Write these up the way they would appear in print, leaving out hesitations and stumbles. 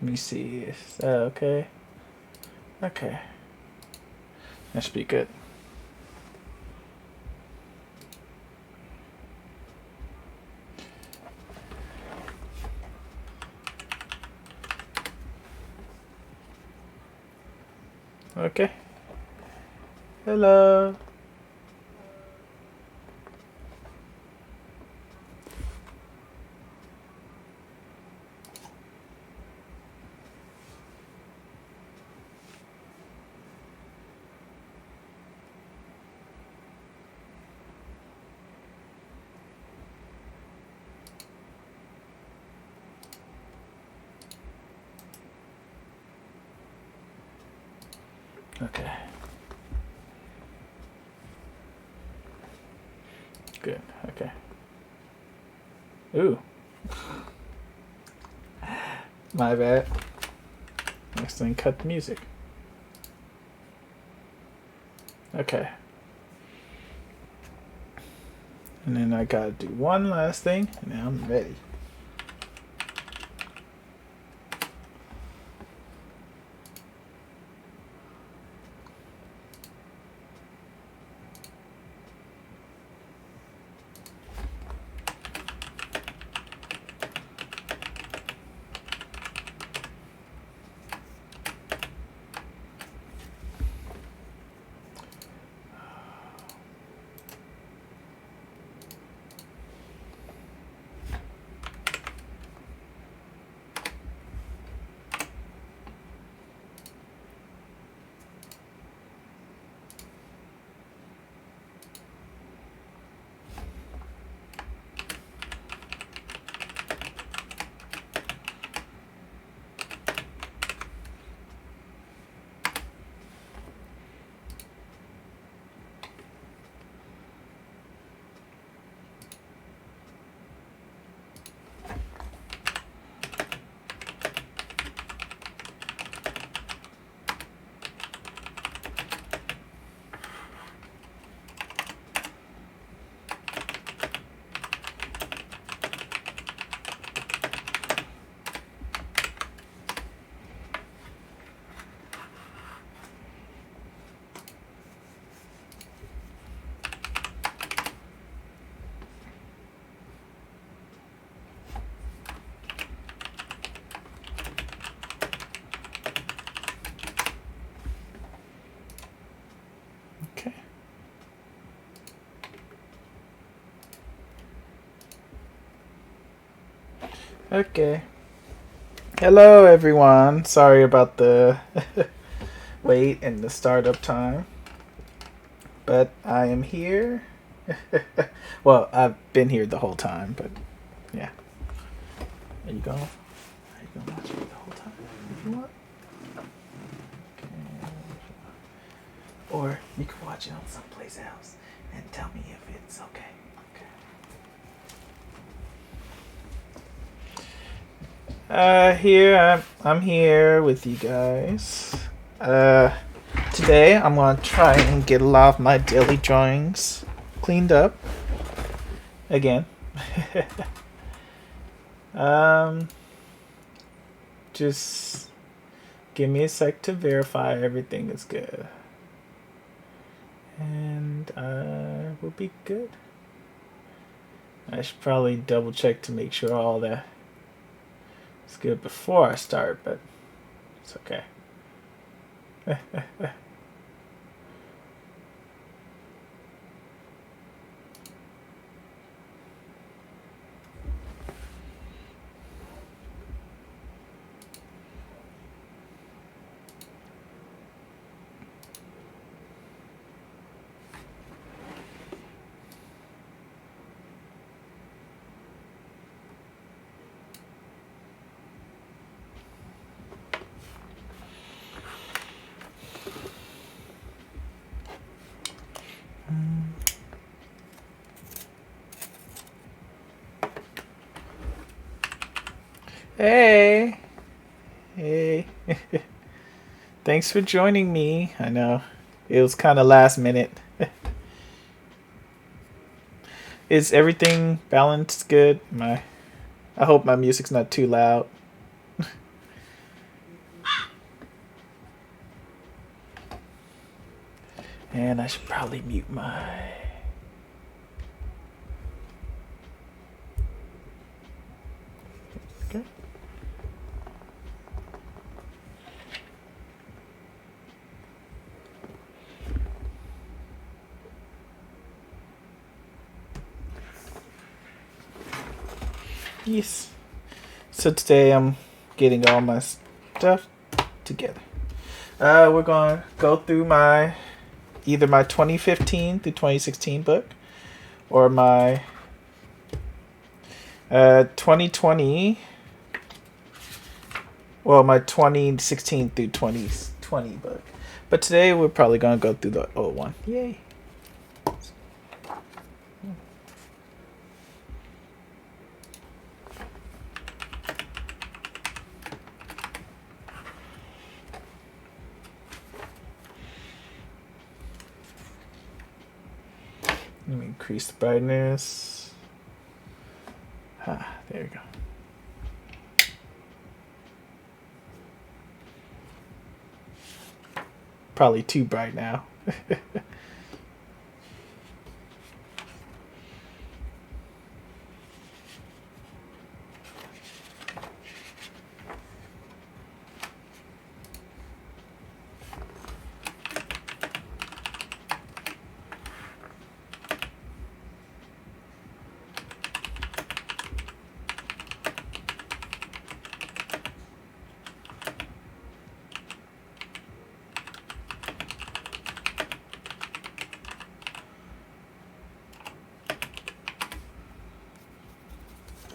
Let me see. Is that okay? Okay. That should be good. Okay. Hello. Okay. Good. Okay. Ooh. My bad. Next thing, cut the music. Okay. And then I gotta do one last thing, and then I'm ready. Okay. Okay. Hello, everyone. Sorry about the wait and the startup time, but I am here. Well, I've been here the whole time, but yeah. There you go. You can watch it the whole time if you want. Okay. Or you can watch it on someplace else and tell me if it's okay. Here I'm here with you guys. Today I'm gonna try and get a lot of my daily drawings cleaned up again. Just give me a sec to verify everything is good, and we'll be good. I should probably double check to make sure all that is good before I start, but it's okay. Hey. Hey. Thanks for joining me. I know it was kind of last minute. Is everything balanced good? I hope my music's not too loud. And I should probably mute my... Okay. Yes. So today I'm getting all my stuff together. We're gonna go through either my 2015 through 2016 book or my 2020. Well, my 2016 through 2020 book. But today we're probably gonna go through the old one. Yay! Let me increase the brightness. There we go. Probably too bright now.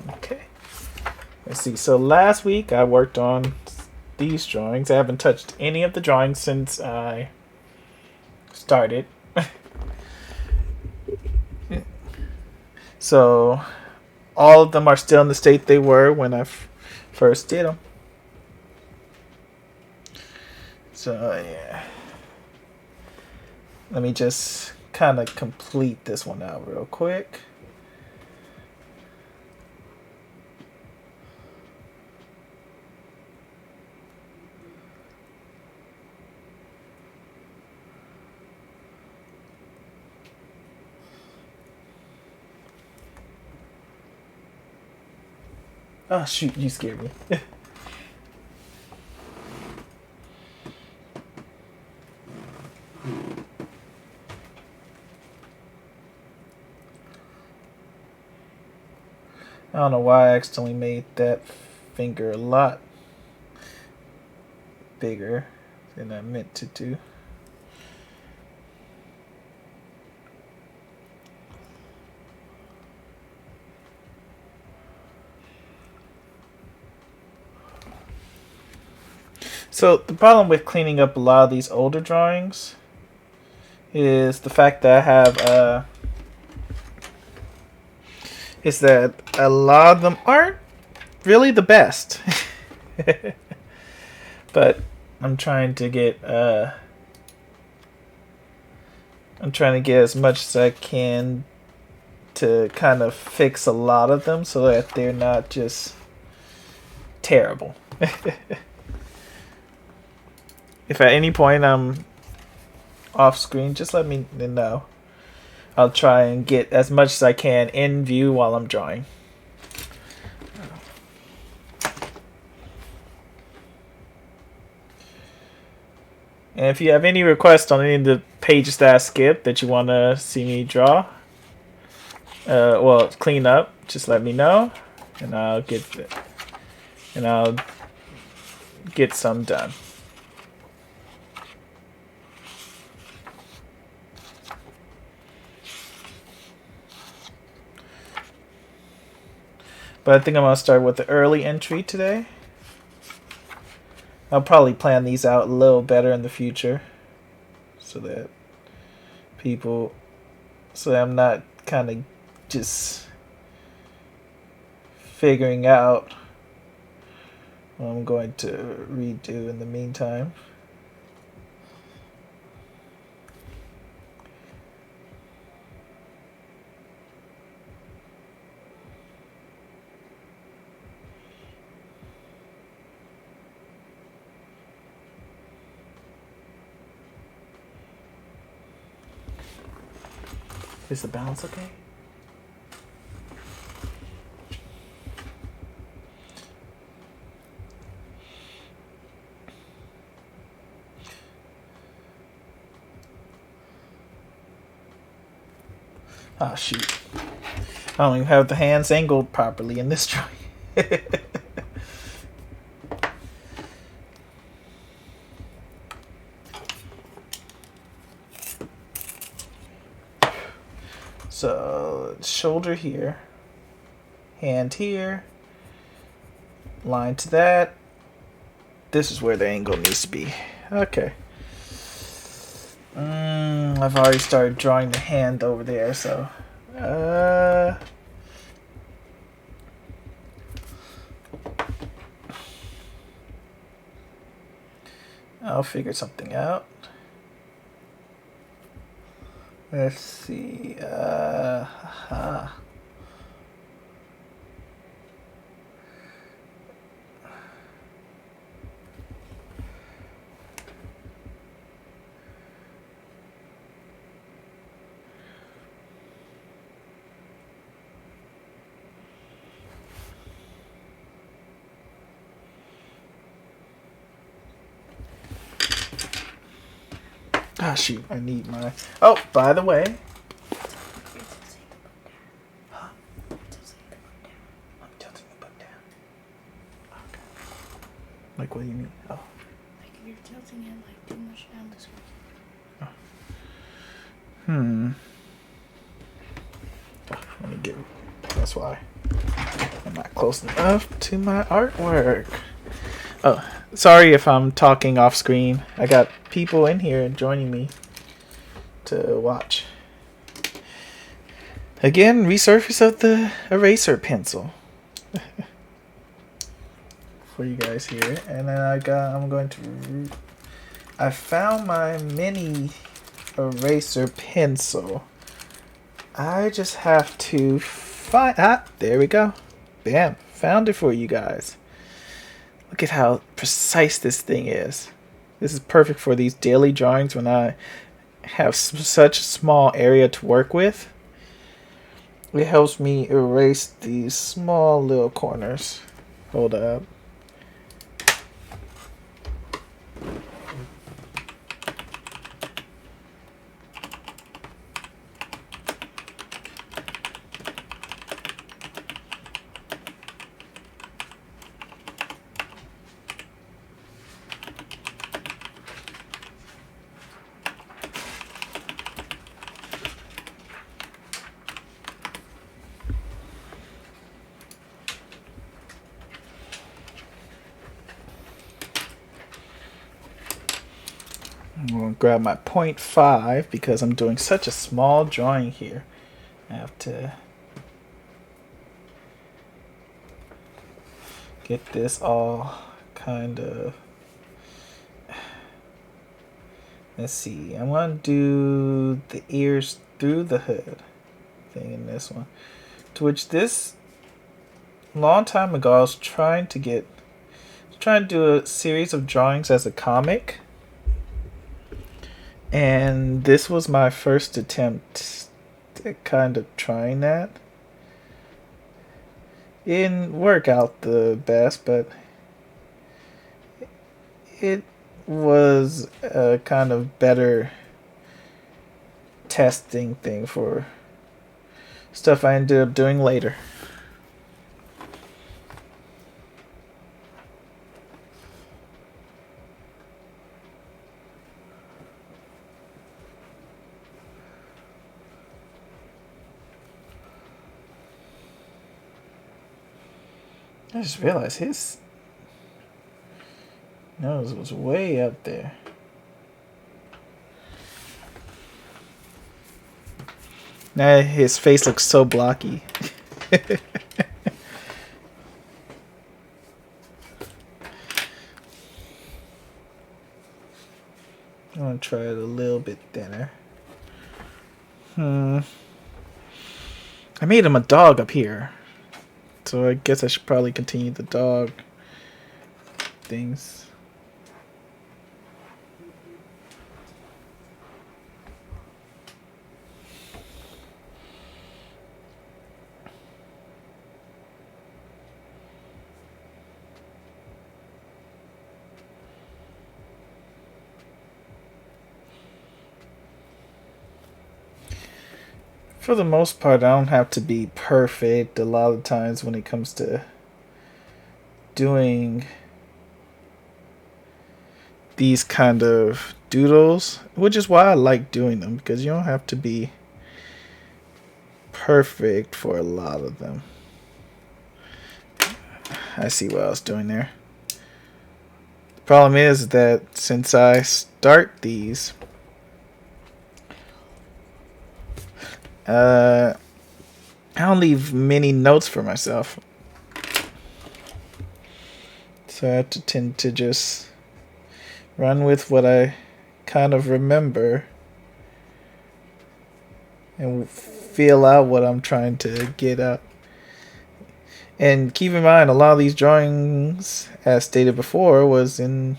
Okay. Let's see. So last week I worked on these drawings. I haven't touched any of the drawings since I started. So all of them are still in the state they were when I first did them. So yeah. Let me just kind of complete this one out real quick. Oh shoot, you scared me. I don't know why I accidentally made that finger a lot bigger than I meant to do. So the problem with cleaning up a lot of these older drawings is the fact that I have is that a lot of them aren't really the best. But I'm trying to get as much as I can to kind of fix a lot of them so that they're not just terrible. If at any point I'm off screen, just let me know. I'll try and get as much as I can in view while I'm drawing. And if you have any requests on any of the pages that I skipped that you want to see me draw, well, clean up, just let me know, and I'll get some done. But I think I'm going to start with the early entry today. I'll probably plan these out a little better in the future so that I'm not kind of just figuring out what I'm going to redo in the meantime. Is the balance okay? Ah, shoot. I don't even have the hands angled properly in this drawing. So, shoulder here, hand here, line to that. This is where the angle needs to be. Okay. I've already started drawing the hand over there, so. I'll figure something out. Let's see. Ah, shoot. I need my. Oh, by the way. Huh? I'm tilting the book down. Okay. Like, what do you mean? Oh. Like, if you're tilting it, like, too much down this way. Oh, let me get. That's why. I'm not close enough to my artwork. Oh, sorry if I'm talking off screen. I got people in here joining me to watch. Again, resurface of the eraser pencil for you guys here. And then I found my mini eraser pencil. I just have to find, there we go. Bam, found it for you guys. Look at how precise this thing is. This is perfect for these daily drawings when I have such a small area to work with. It helps me erase these small little corners. Hold up. I'm going to grab my 0.5 because I'm doing such a small drawing here. I have to get this all kind of... Let's see. I want to do the ears through the hood thing in this one. To which this long time ago I was trying to do a series of drawings as a comic. And this was my first attempt at kind of trying that. It didn't work out the best, but it was a kind of better testing thing for stuff I ended up doing later. I just realized his nose was way up there. Now his face looks so blocky. I'm gonna try it a little bit thinner. I made him a dog up here. So I guess I should probably continue the dog things. For the most part, I don't have to be perfect a lot of times when it comes to doing these kind of doodles, which is why I like doing them, because you don't have to be perfect for a lot of them. I see what I was doing there. The problem is that since I start these, I don't leave many notes for myself. So I have to tend to just run with what I kind of remember and feel out what I'm trying to get out. And keep in mind, a lot of these drawings, as stated before, was in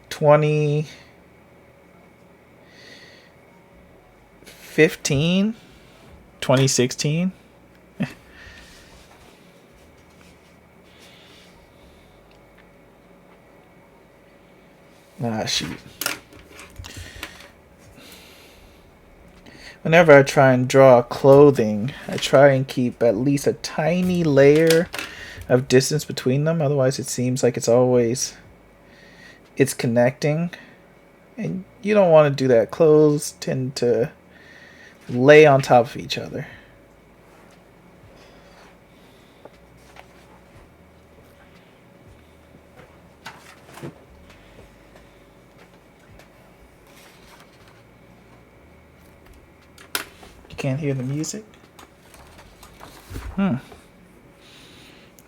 2015, 2016. Shoot. Whenever I try and draw clothing, I try and keep at least a tiny layer of distance between them. Otherwise, it seems like it's connecting. And you don't want to do that. Clothes tend to lay on top of each other. Can't hear the music? Let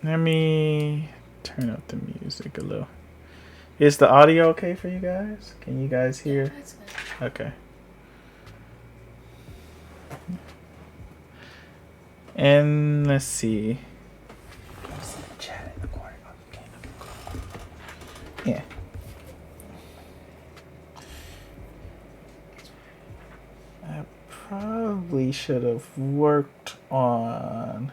me turn up the music a little. Is the audio okay for you guys? Can you guys hear? Yeah, that's good. Okay. And let's see. Yeah. Probably should have worked on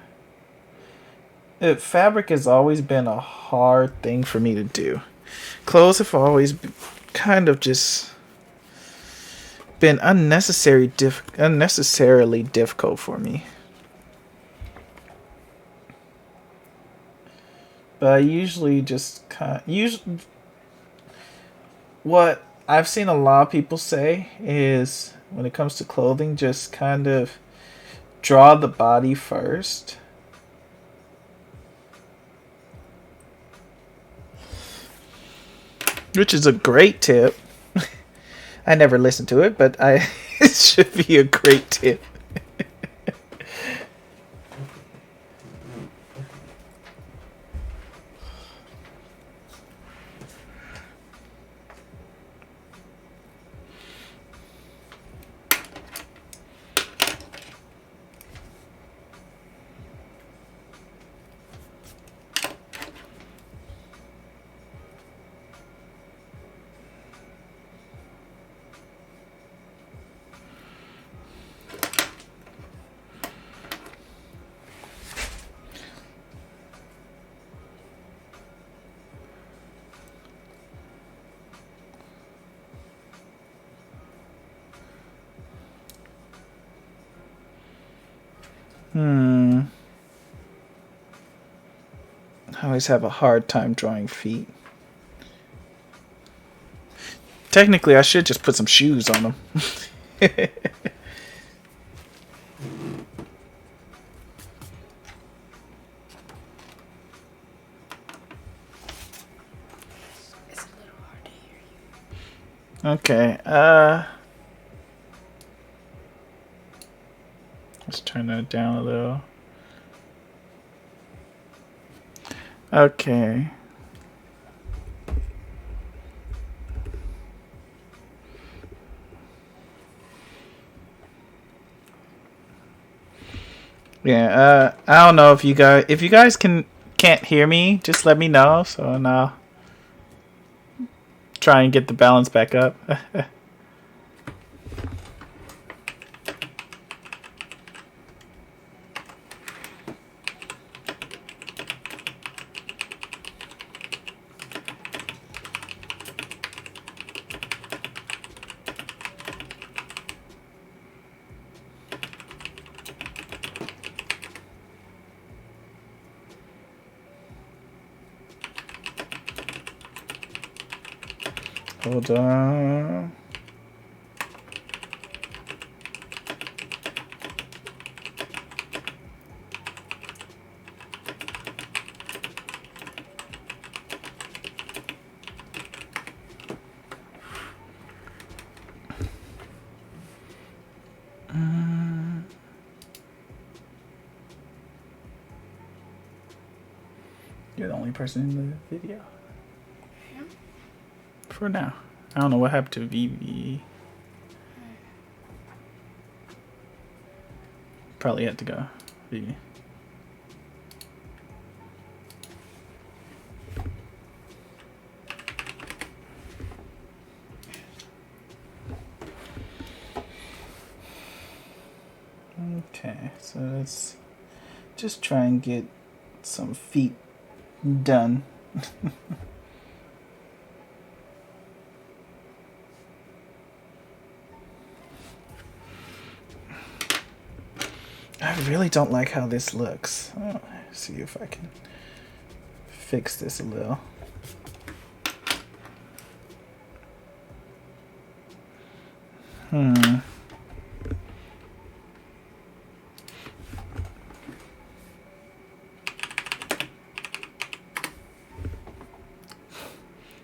fabric has always been a hard thing for me to do. Clothes have always kind of just been unnecessarily difficult for me. But I usually just what I've seen a lot of people say is, when it comes to clothing, just kind of draw the body first. Which is a great tip. I never listened to it, but it should be a great tip. I always have a hard time drawing feet. Technically, I should just put some shoes on them. It's a little hard to hear you. Okay, let's turn that down a little. Okay. Yeah, I don't know if you guys can't hear me, just let me know, and I'll try and get the balance back up. Hold on. You're the only person in the video. Yeah. For now. I don't know what happened to Vivi. Probably had to go. Vivi. Okay, so let's just try and get some feet done. I really don't like how this looks. Oh, see if I can fix this a little.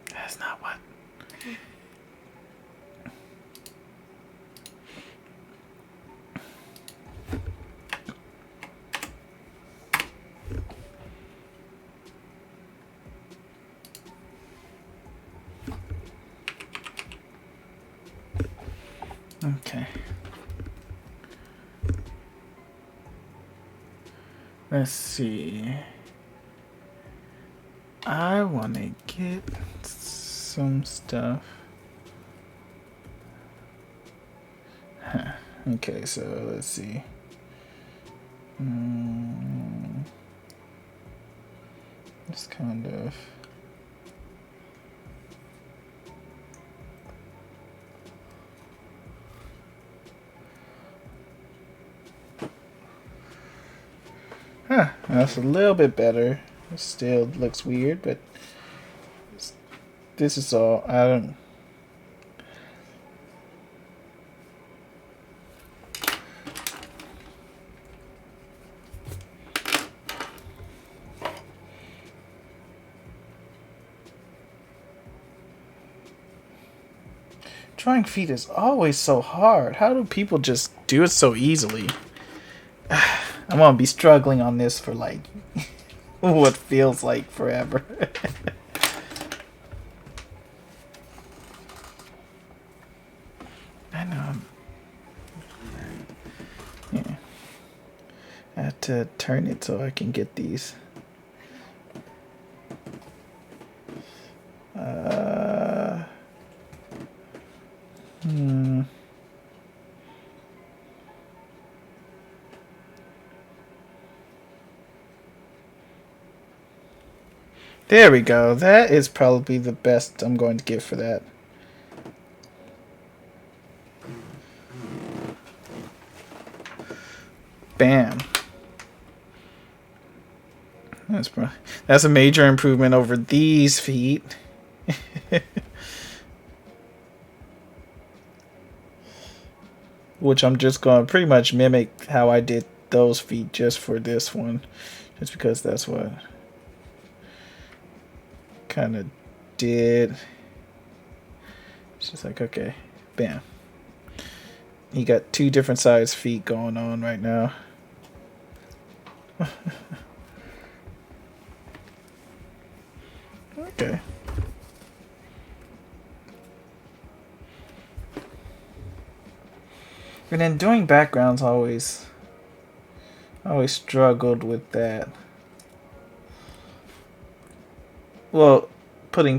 That's not what. Okay. Let's see. I want to get some stuff. Huh. Okay, so let's see. Just kind of. Huh, that's a little bit better. It still looks weird, but this is all. I don't. Drawing feet is always so hard. How do people just do it so easily? I'm gonna be struggling on this for like what feels like forever. I know. Yeah. I have to turn it so I can get these. There we go. That is probably the best I'm going to give for that. Bam. That's a major improvement over these feet. Which I'm just going to pretty much mimic how I did those feet just for this one. Just because that's what kind of did. It's just like, okay, bam. You got two different size feet going on right now. Okay. And then doing backgrounds always struggled with that. Well, putting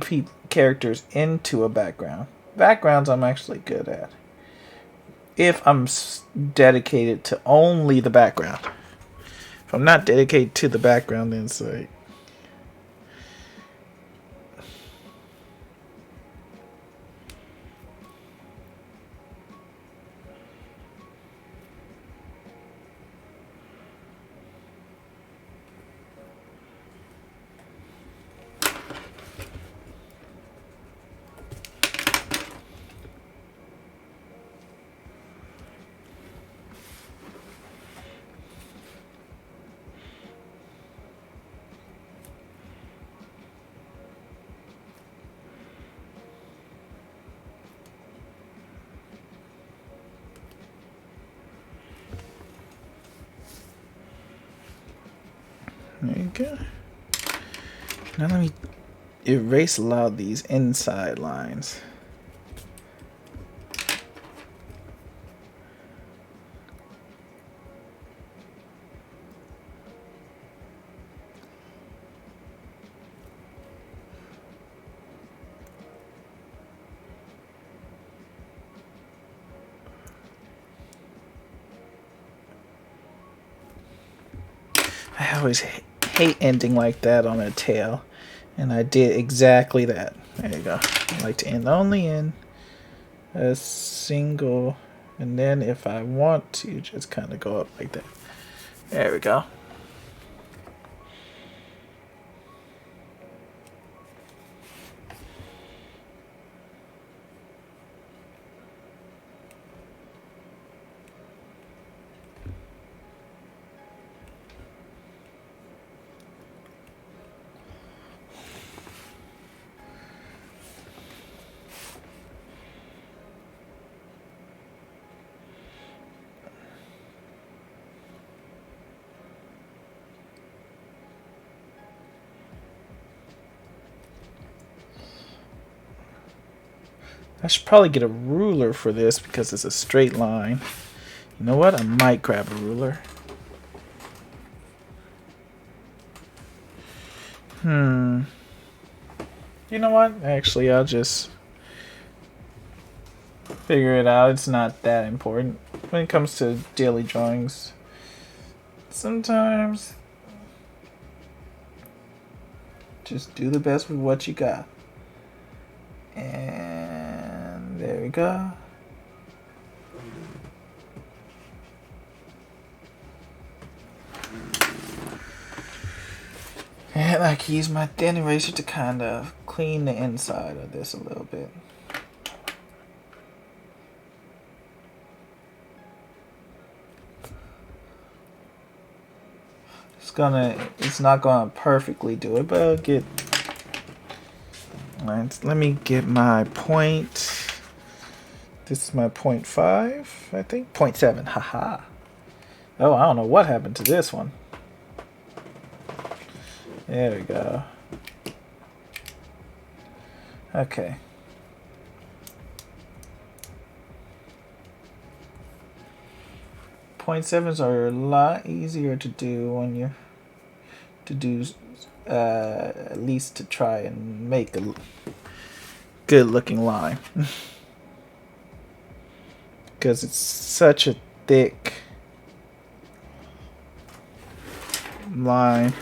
characters into a background. Backgrounds I'm actually good at. If I'm dedicated to only the background. If I'm not dedicated to the background, then it's like... There you go. Now let me erase a lot of these inside lines. I always hate ending like that on a tail, and I did exactly that. There you go. I like to end only in a single, and then if I want to, just kind of go up like that. There we go. I should probably get a ruler for this because it's a straight line. You know what? I might grab a ruler. You know what? Actually, I'll just figure it out. It's not that important. When it comes to daily drawings, sometimes just do the best with what you got. And there we go. And I can use my thin eraser to kind of clean the inside of this a little bit. It's not gonna perfectly do it, but I'll get. Let me get my point. This is my 0.5, I think. 0.7, haha. Oh, I don't know what happened to this one. There we go. Okay. 0.7s are a lot easier to do when you're at least to try and make a good looking line. Because it's such a thick line.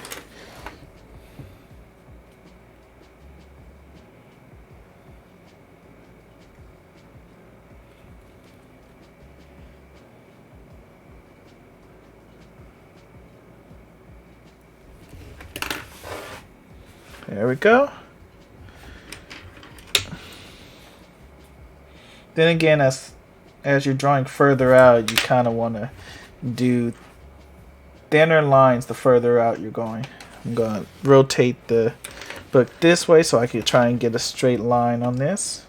There we go. Then again, as you're drawing further out, you kind of want to do thinner lines the further out you're going. I'm going to rotate the book this way so I can try and get a straight line on this.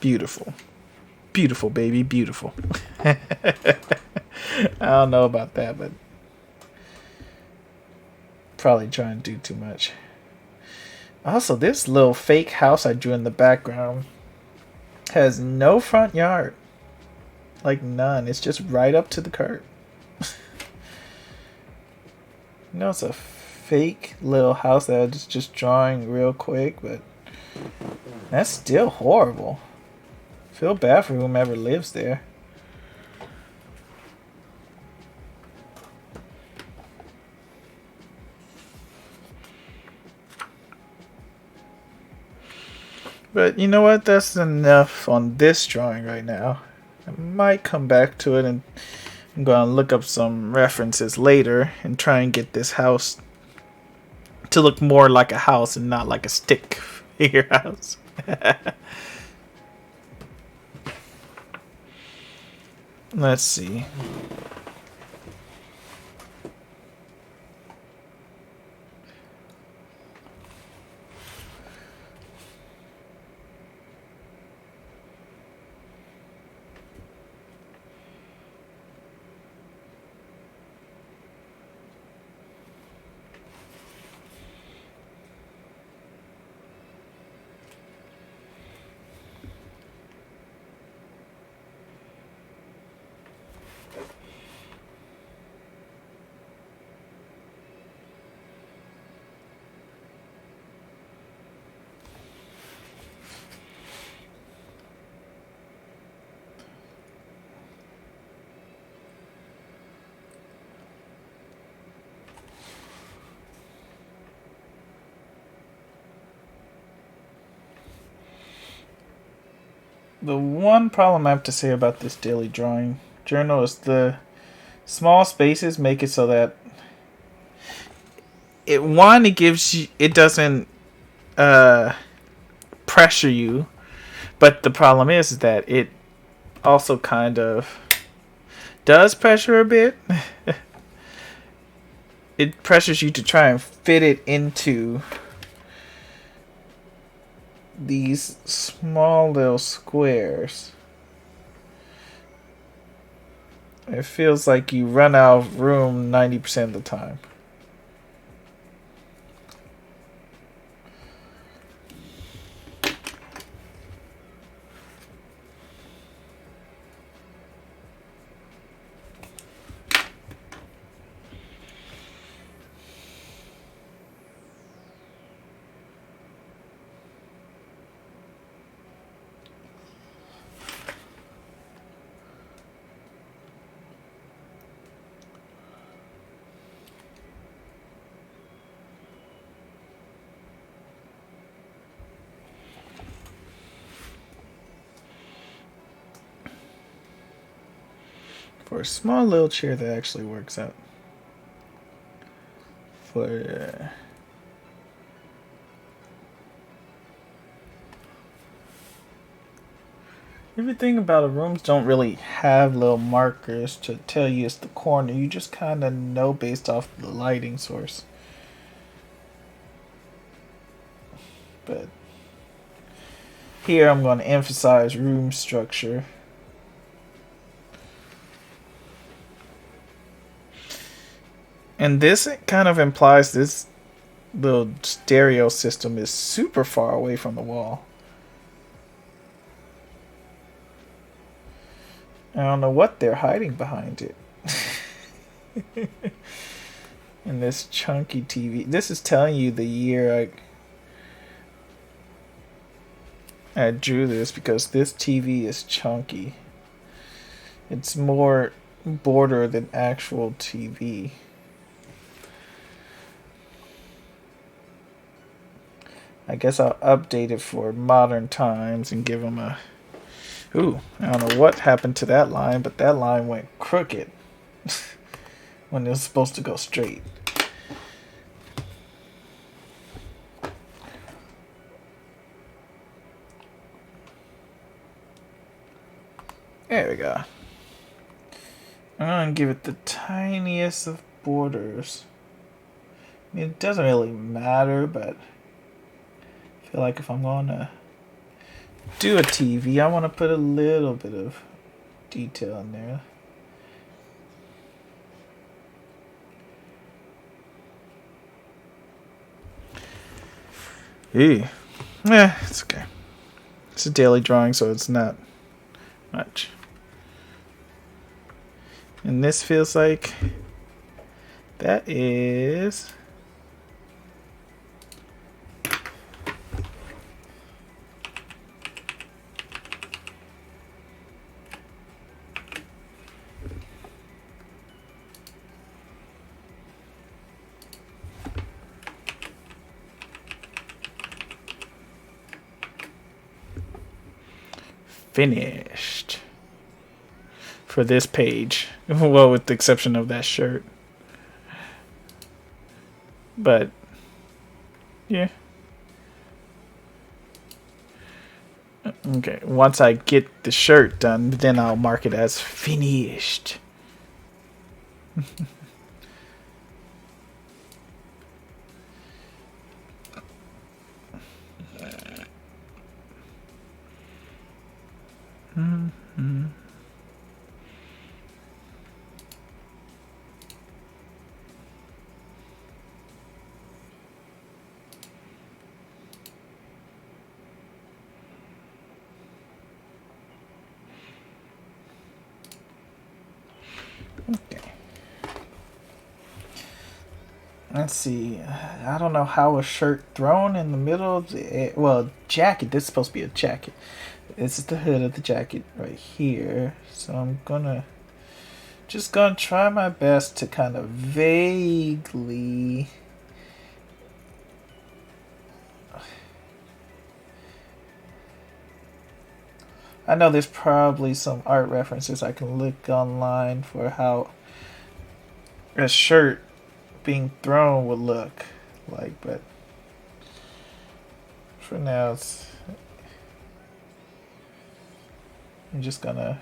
Beautiful. Beautiful, baby. Beautiful. I don't know about that, but probably trying to do too much. Also, this little fake house I drew in the background has no front yard. Like none. It's just right up to the curb. You know, it's a fake little house that I was just drawing real quick, but that's still horrible. Feel bad for whomever lives there. But you know what? That's enough on this drawing right now. I might come back to it, and I'm going to look up some references later and try and get this house to look more like a house and not like a stick figure house. Let's see. the one problem I have to say about this daily drawing journal is the small spaces make it so that it gives you, it doesn't pressure you, but the problem is that it also kind of does pressure a bit. It pressures you to try and fit it into these small little squares. It feels like you run out of room 90% of the time. For a small little chair that actually works out. For everything about a room don't really have little markers to tell you it's the corner. You just kind of know based off the lighting source. But here I'm going to emphasize room structure. And this kind of implies this little stereo system is super far away from the wall. I don't know what they're hiding behind it. And this chunky TV. This is telling you the year I drew this, because this TV is chunky. It's more border than actual TV. I guess I'll update it for modern times and give them a... Ooh, I don't know what happened to that line, but that line went crooked when it was supposed to go straight. There we go. I'm going to give it the tiniest of borders. I mean, it doesn't really matter, but I feel like if I'm going to do a TV, I want to put a little bit of detail in there. Yeah, it's okay. It's a daily drawing, so it's not much. And this feels like that is... finished for this page. Well, with the exception of that shirt. But yeah. Okay, once I get the shirt done, then I'll mark it as finished. Mm-hmm. Okay. Let's see. I don't know how a shirt thrown in the middle of the... Well, jacket. This is supposed to be a jacket. This is the hood of the jacket right here. So I'm just gonna try my best to kind of vaguely... I know there's probably some art references I can look online for how a shirt being thrown would look like, but for now I'm just gonna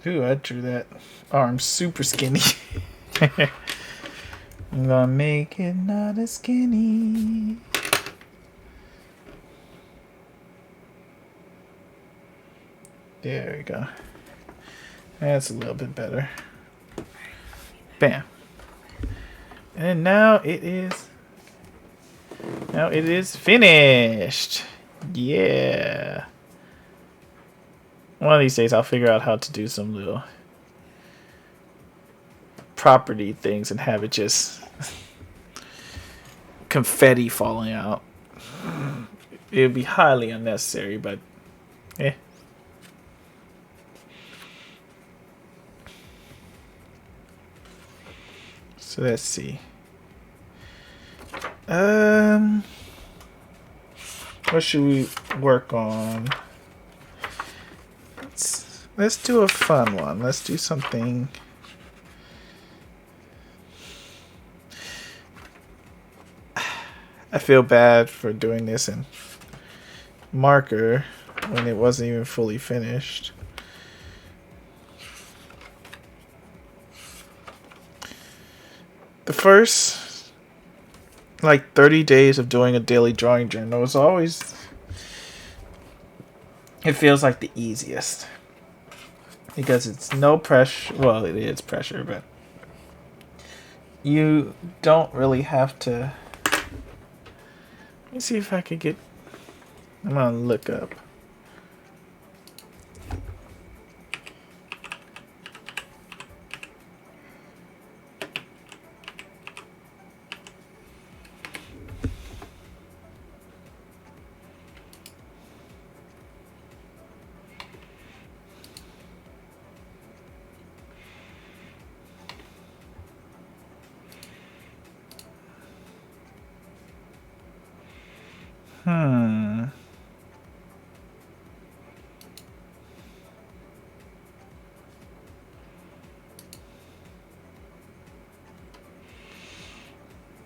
Ooh, I drew that arm super skinny. I'm gonna make it not as skinny. There we go. That's a little bit better. Bam. And now it is finished. Yeah. One of these days I'll figure out how to do some little property things and have it just confetti falling out. It would be highly unnecessary, but eh. So let's see. What should we work on? Let's do a fun one. Let's do something. I feel bad for doing this in marker when it wasn't even fully finished. The first, like, 30 days of doing a daily drawing journal is always, it feels like the easiest. Because it's no pressure. Well, it is pressure, but you don't really have to. Let me see if I could get. I'm gonna look up.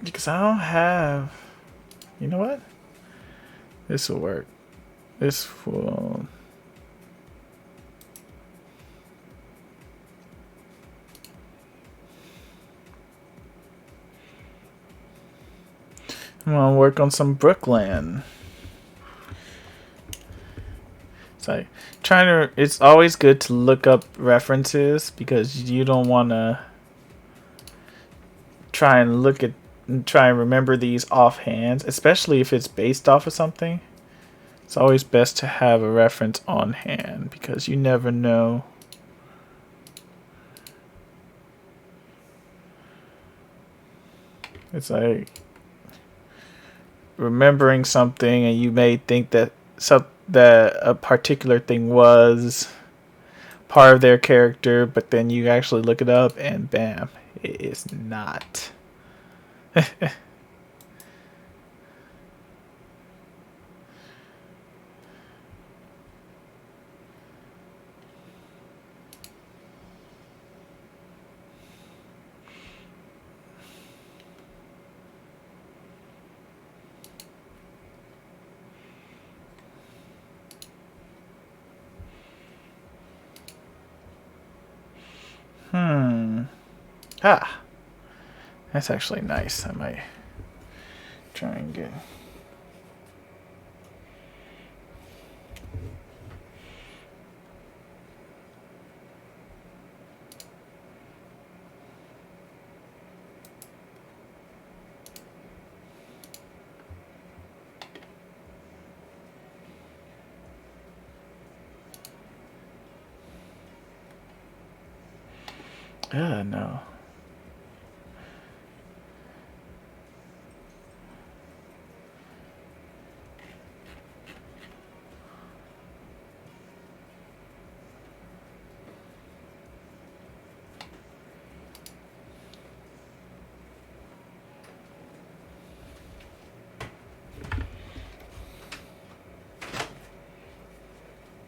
Because I don't have. You know what? This will work. This will. I'm gonna work on some Brooklyn. It's like trying to. It's always good to look up references because you don't want to try and remember these offhand, especially if it's based off of something. It's always best to have a reference on hand because you never know. It's like remembering something and you may think that that a particular thing was part of their character, but then you actually look it up and bam, it is not. Ah, that's actually nice. I might try and get. No.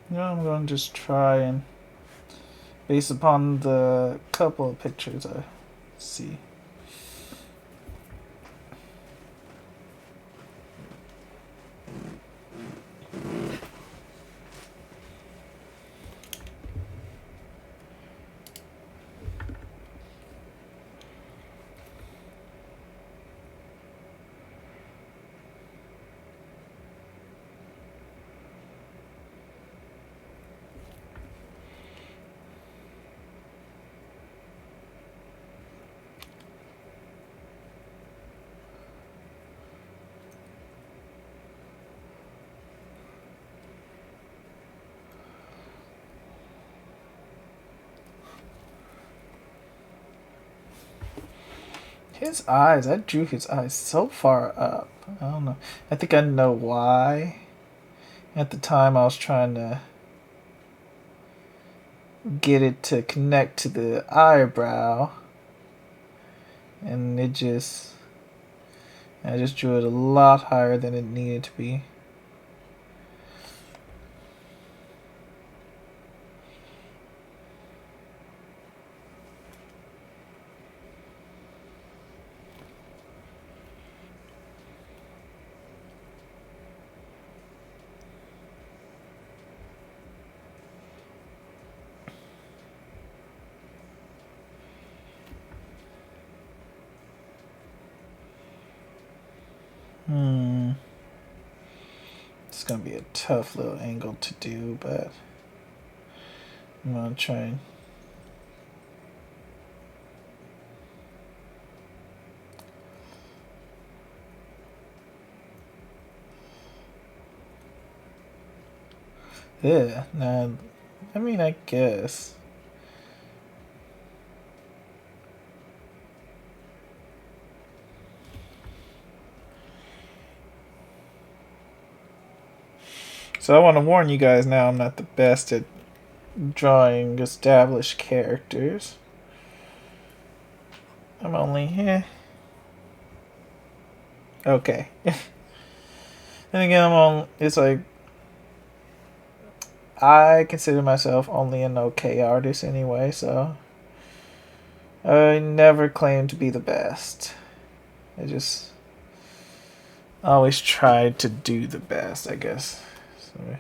No, I'm going to just try and, based upon the couple of pictures I see. His eyes, I drew his eyes so far up. I don't know. I think I know why. At the time, I was trying to get it to connect to the eyebrow. And I just drew it a lot higher than it needed to be. It's gonna be a tough little angle to do, but I'm gonna try and. Yeah, nah, I mean, I guess. So I want to warn you guys now, I'm not the best at drawing established characters. I'm only, okay. And again, it's like, I consider myself only an okay artist anyway, so I never claim to be the best. I just always try to do the best, I guess. So,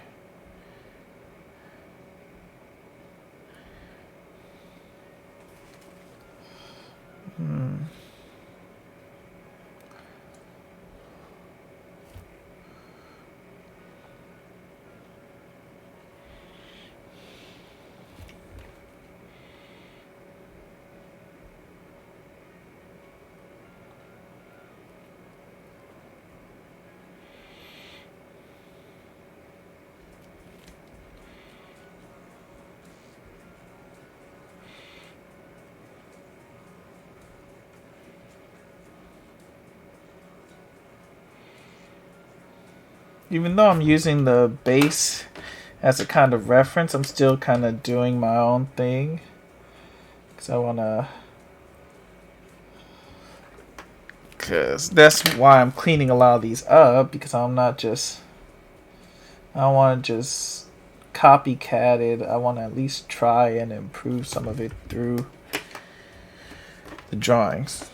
even though I'm using the base as a kind of reference, I'm still kind of doing my own thing. Because I want to. Because that's why I'm cleaning a lot of these up. Because I'm not just. I don't want to just copycat it. I want to at least try and improve some of it through the drawings.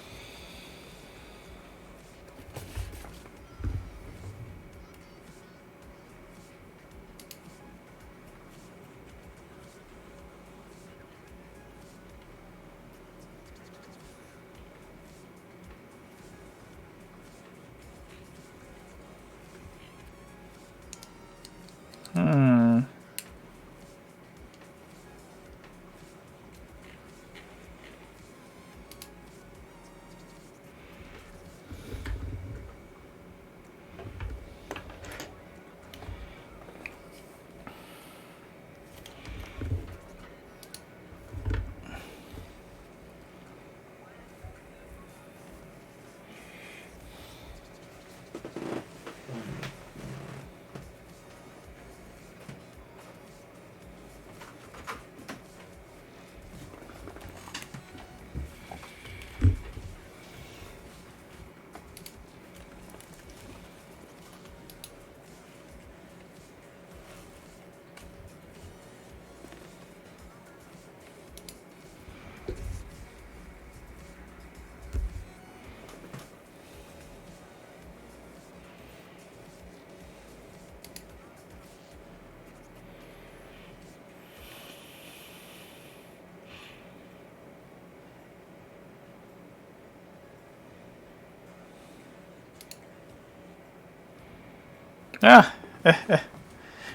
Ah,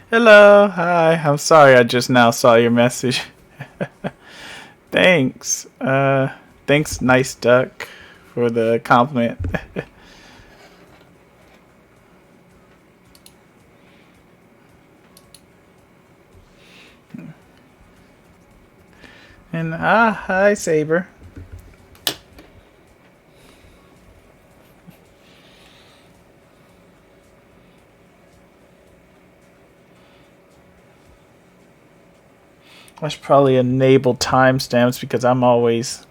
hello, hi. I'm sorry I just now saw your message. Thanks. Thanks, nice duck, for the compliment. And hi, Saber. I should probably enable timestamps because I'm always.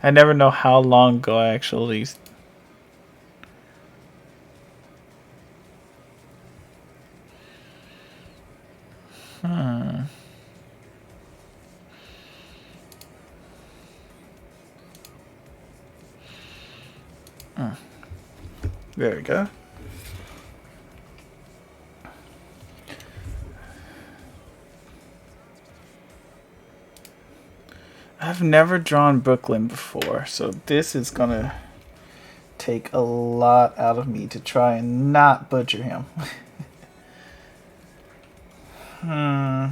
I never know how long ago I actually. There we go. I've never drawn Brooklyn before, so this is gonna take a lot out of me to try and not butcher him. hmm.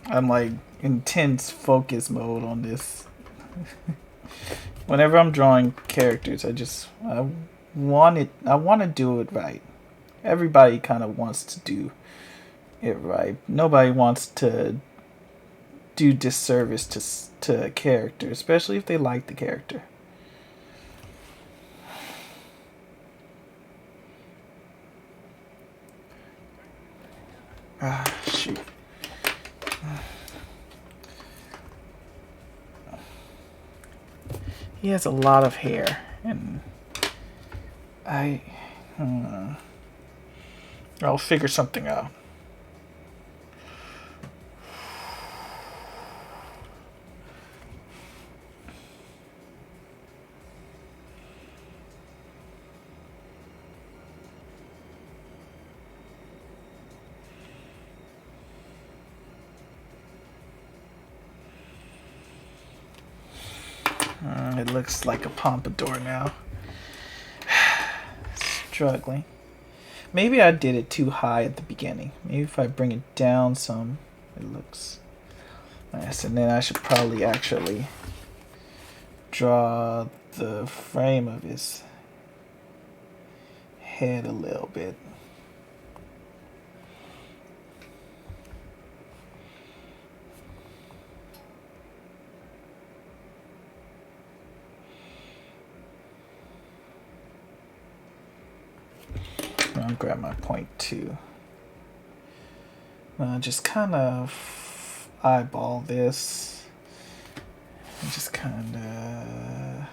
I'm like intense focus mode on this. Whenever I'm drawing characters, I want to do it right. Everybody kind of wants to do it right. Nobody wants to do disservice to a character, especially if they like the character. Ah, shoot. He has a lot of hair, and I'll figure something out. It looks like a pompadour now. Struggling. Maybe I did it too high at the beginning. Maybe if I bring it down some, it looks nice. And then I should probably actually draw the frame of his head a little bit. I'll grab my point two. Just kind of eyeball this. And just kind of.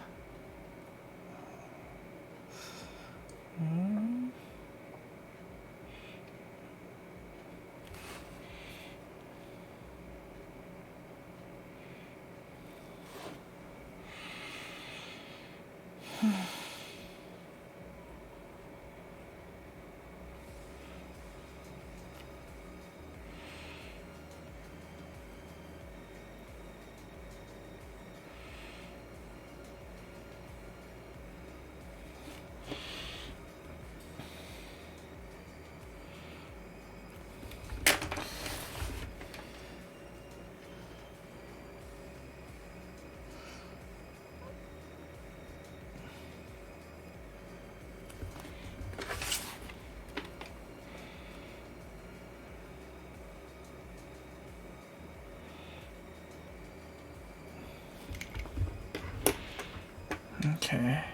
Okay.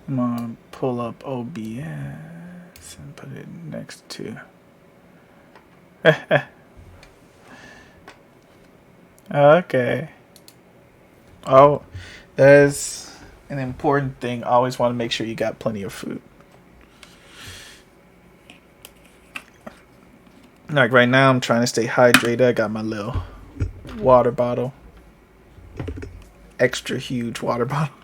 I'm gonna pull up OBS and put it next to. Okay. Oh, there's an important thing. I always want to make sure you got plenty of food. Like right now, I'm trying to stay hydrated. I got my little water bottle. Extra huge water bottle.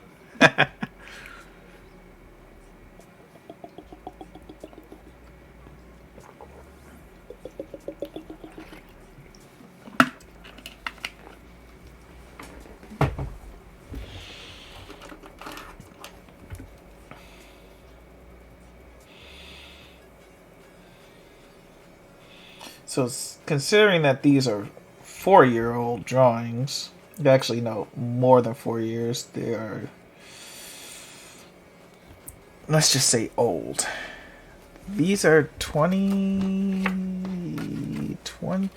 So considering that these are 4-year-old drawings, actually no, more than 4 years. They are, let's just say, old. These are 2015 to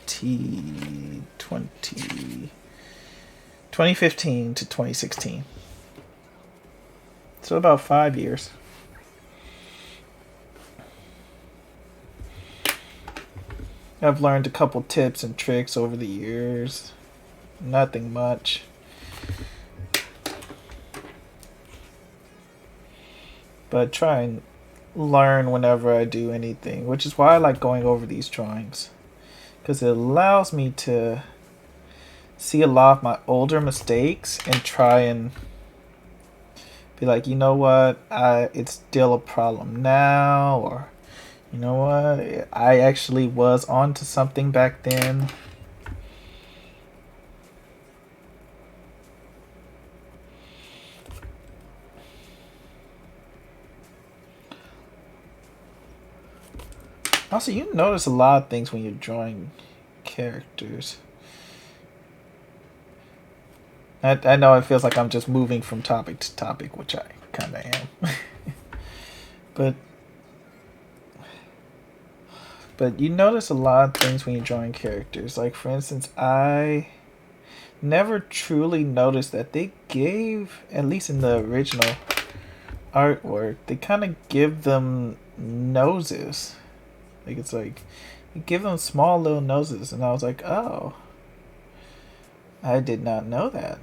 2016. So about 5 years. I've learned a couple tips and tricks over the years. Nothing much. But try and learn whenever I do anything, which is why I like going over these drawings. Because it allows me to see a lot of my older mistakes and try and be like, you know what, it's still a problem now, or you know what, I actually was onto something back then. Also, you notice a lot of things when you're drawing characters. I know it feels like I'm just moving from topic to topic, which I kind of am. But you notice a lot of things when you're drawing characters. Like, for instance, I never truly noticed that they gave, at least in the original artwork, they kind of give them noses. Like, it's like, you give them small little noses. And I was like, oh, I did not know that.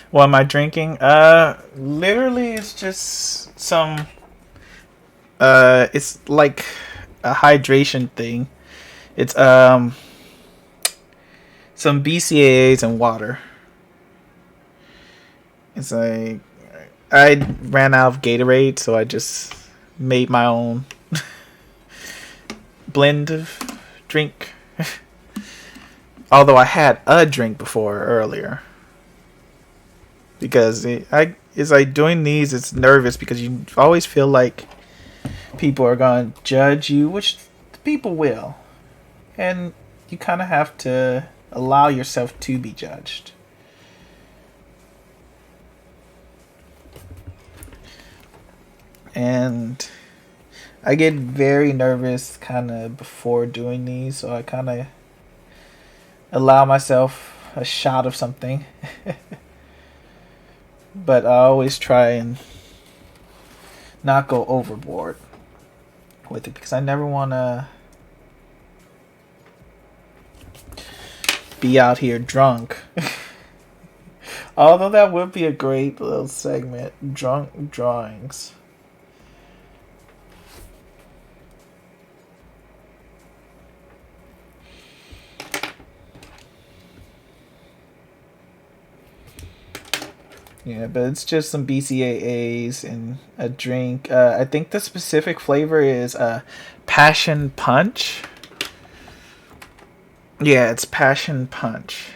What am I drinking? Literally, it's just some. It's like a hydration thing. It's some BCAAs and water. It's like I ran out of Gatorade, so I just made my own blend of drink. Although I had a drink before earlier. Because it's like doing these, it's nervous because you always feel like people are going to judge you, which people will. And you kind of have to allow yourself to be judged. And I get very nervous kind of before doing these, so I kind of allow myself a shot of something. But I always try and not go overboard with it because I never want to be out here drunk. Although that would be a great little segment, drunk drawings. Yeah, but it's just some BCAAs and a drink. I think the specific flavor is passion punch. Yeah, it's passion punch.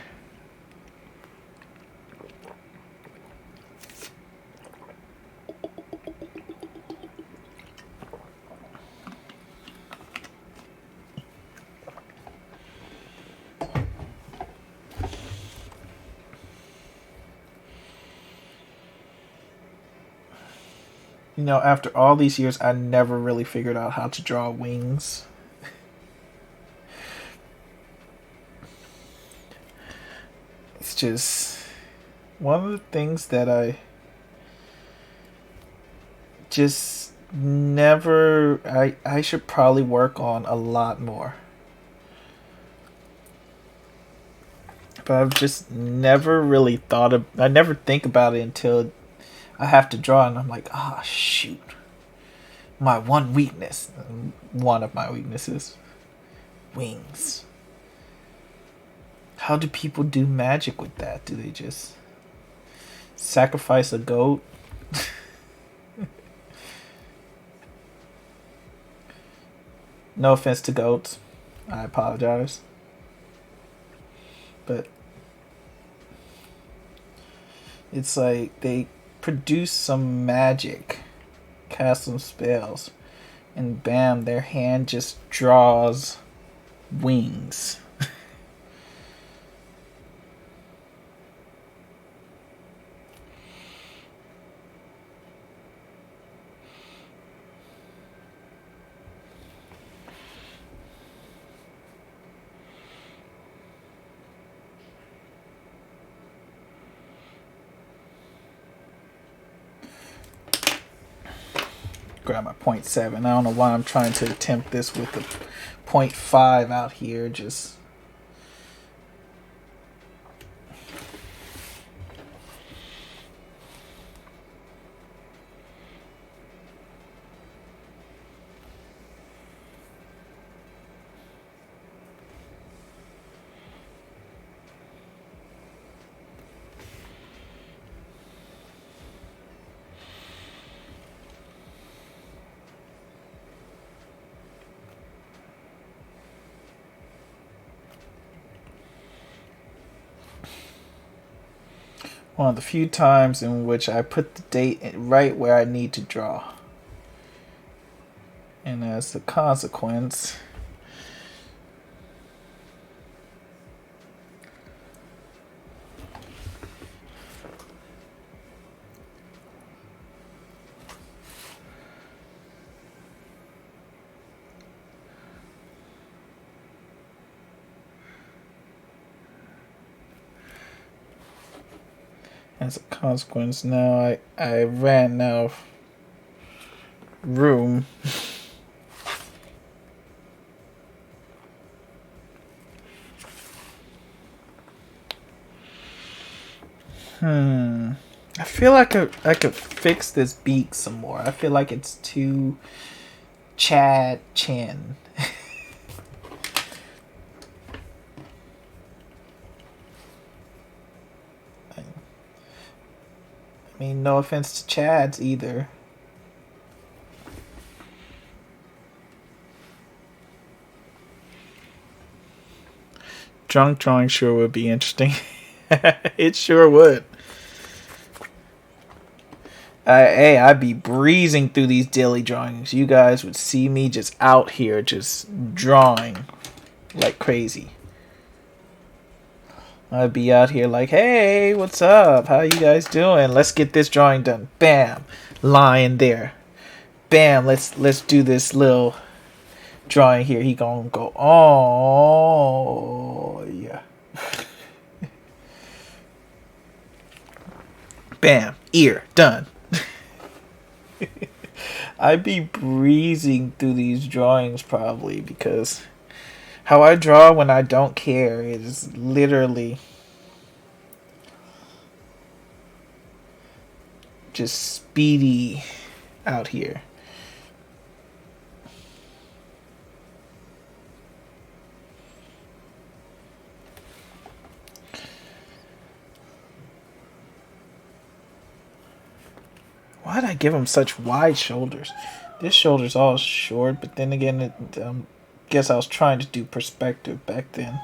You know, after all these years, I never really figured out how to draw wings. It's just one of the things that I just never. I should probably work on a lot more. But I've just never really thought of. I never think about it until I have to draw, and I'm like, ah, oh, shoot. My one weakness. One of my weaknesses. Wings. How do people do magic with that? Do they just sacrifice a goat? No offense to goats. I apologize. But it's like they produce some magic cast some spells. And bam, their hand just draws wings. Grab my 0.7. I don't know why I'm trying to attempt this with the 0.5 out here. Just one of the few times in which I put the date right where I need to draw. And as a consequence, now I ran out of room. I feel like I could fix this beak some more. I feel like it's too Chad Chin. I mean, no offense to Chads either. Drunk drawing sure would be interesting. It sure would. I'd be breezing through these daily drawings. You guys would see me just out here just drawing like crazy. I'd be out here like, hey, what's up? How you guys doing? Let's get this drawing done. Bam. Lying there. Bam. Let's do this little drawing here. He gonna go, oh, yeah. Bam. Ear. Done. I'd be breezing through these drawings probably because how I draw when I don't care is literally just speedy out here. Why'd I give him such wide shoulders? This shoulder's all short, but then again, guess I was trying to do perspective back then.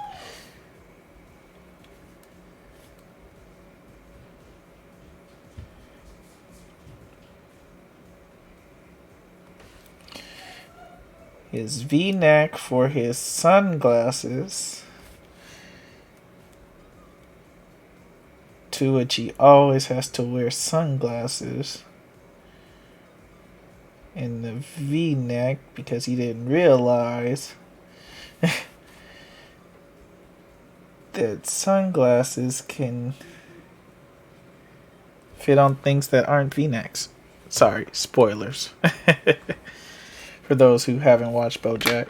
His V-neck for his sunglasses, to which he always has to wear sunglasses in the V-neck because he didn't realize that sunglasses can fit on things that aren't V-necks. Sorry, spoilers. For those who haven't watched BoJack.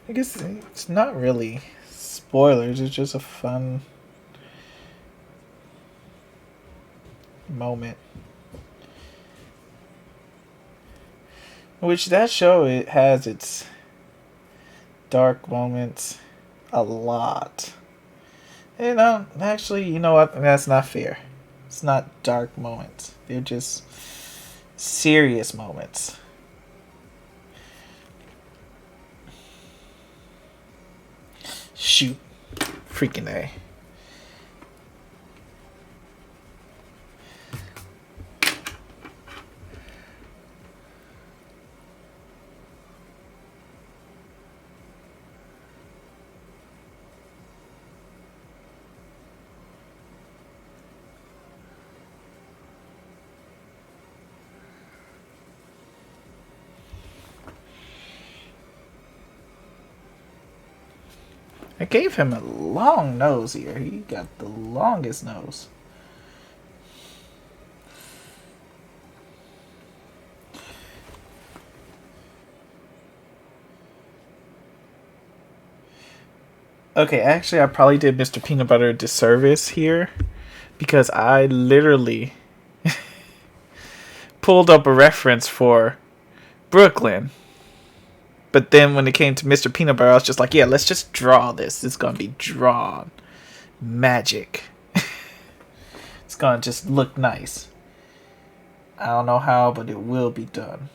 I guess it's not really spoilers, it's just a fun moment. Which that show, it has its dark moments a lot. And actually, you know what? That's not fair. It's not dark moments. They're just serious moments. Shoot. Freaking A. I gave him a long nose here. He got the longest nose. Okay, actually, I probably did Mr. Peanutbutter a disservice here because I literally pulled up a reference for Brooklyn. But then when it came to Mr. Peanutbutter, I was just like, yeah, let's just draw this. It's going to be drawn. Magic. It's going to just look nice. I don't know how, but it will be done.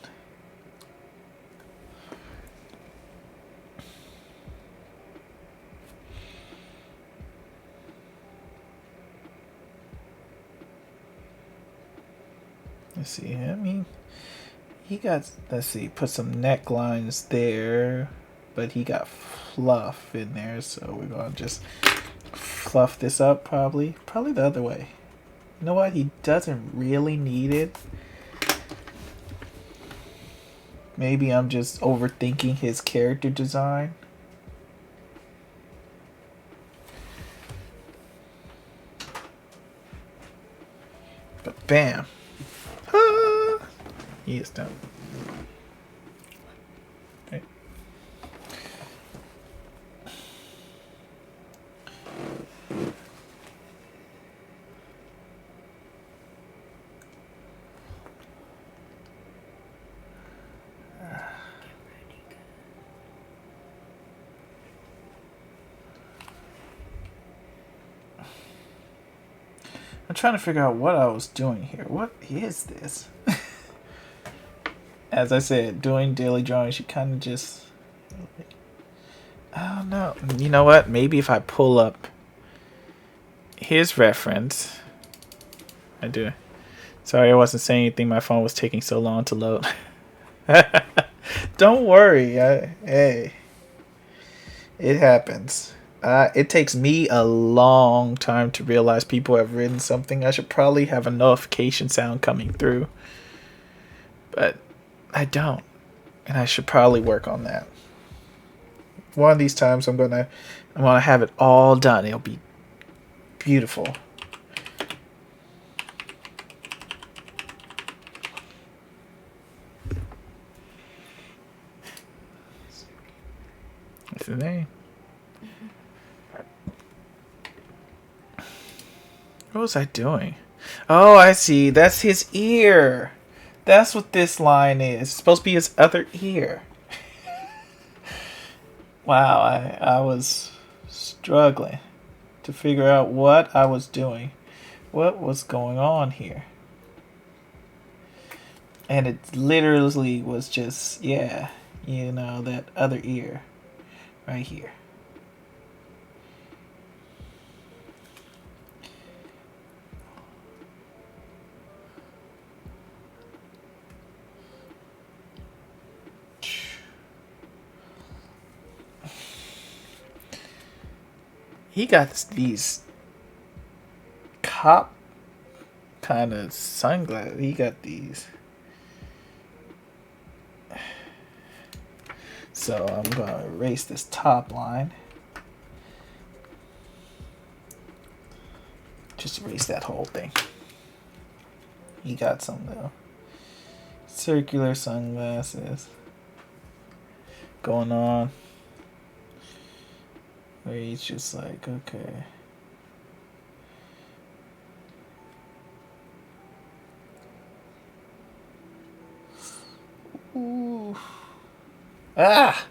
Let's see. I mean, he got, let's see, put some necklines there, but he got fluff in there, so we're going to just fluff this up probably. Probably the other way. You know what? He doesn't really need it. Maybe I'm just overthinking his character design. But bam. Ah, he is done. Okay. I'm trying to figure out what I was doing here. What is this? As I said, doing daily drawings, you kind of just... I don't know. You know what? Maybe if I pull up his reference... I do. Sorry, I wasn't saying anything. My phone was taking so long to load. Don't worry. Hey. It happens. It takes me a long time to realize people have written something. I should probably have a notification sound coming through. But I don't. And I should probably work on that. One of these times I'm gonna have it all done. It'll be beautiful. What's the name? What was I doing? Oh, I see. That's his ear. That's what this line is. It's supposed to be his other ear. Wow, I was struggling to figure out what I was doing. What was going on here? And it literally was just, yeah, you know, that other ear right here. He got these cop kind of sunglasses. He got these. So I'm going to erase this top line. Just erase that whole thing. He got some though. Circular sunglasses going on. Where he's just like, okay. Ooh. Ah!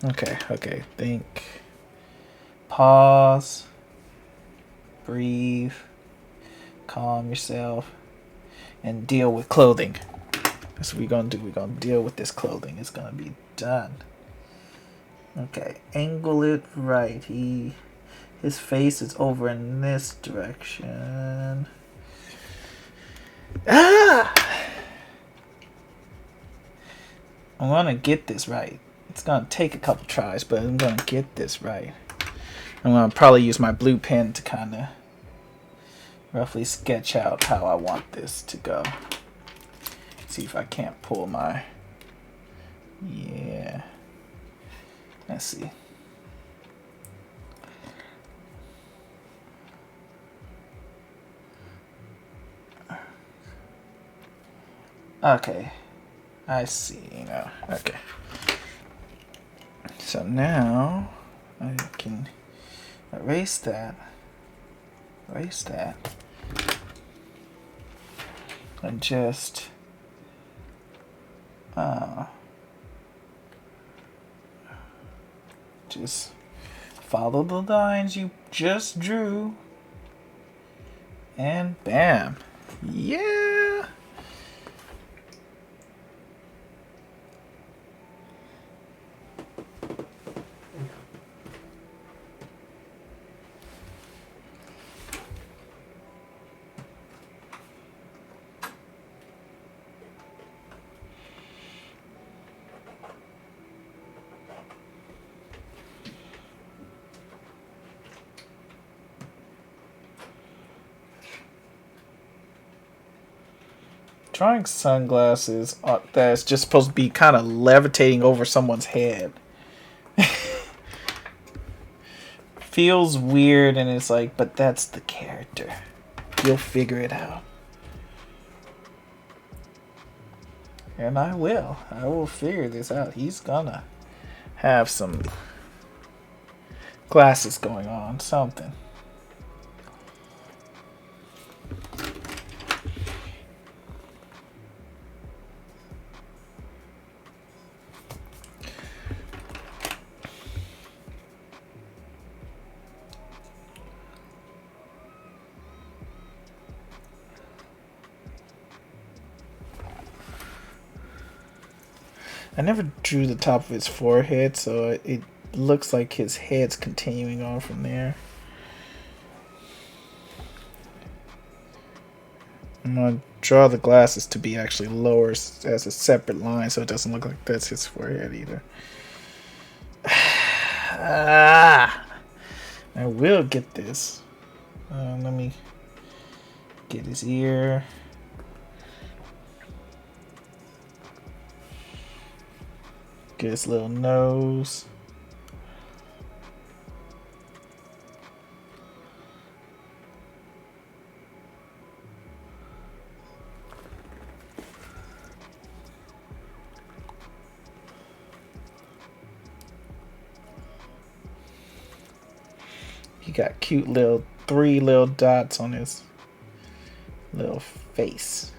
Okay. Think. Pause. Breathe. Calm yourself. And deal with clothing. That's what we're going to do. We're going to deal with this clothing. It's going to be done. Okay, angle it right. His face is over in this direction. Ah! I'm gonna get this right. It's gonna take a couple tries, but I'm gonna get this right. I'm gonna probably use my blue pen to kind of roughly sketch out how I want this to go. See if I can't pull my... Yeah. Let's see. Okay. I see now. Okay. So now I can erase that. Erase that. And just follow the lines you just drew. And bam. Yeah. Drawing sunglasses that's just supposed to be kind of levitating over someone's head feels weird, and it's like, but that's the character. You'll figure it out. And I will. I will figure this out. He's gonna have some glasses going on, something. I never drew the top of his forehead, so it looks like his head's continuing on from there. I'm going to draw the glasses to be actually lower as a separate line, so it doesn't look like that's his forehead either. I will get this. Let me get his ear. Get his little nose. He got cute little 3 little dots on his little face.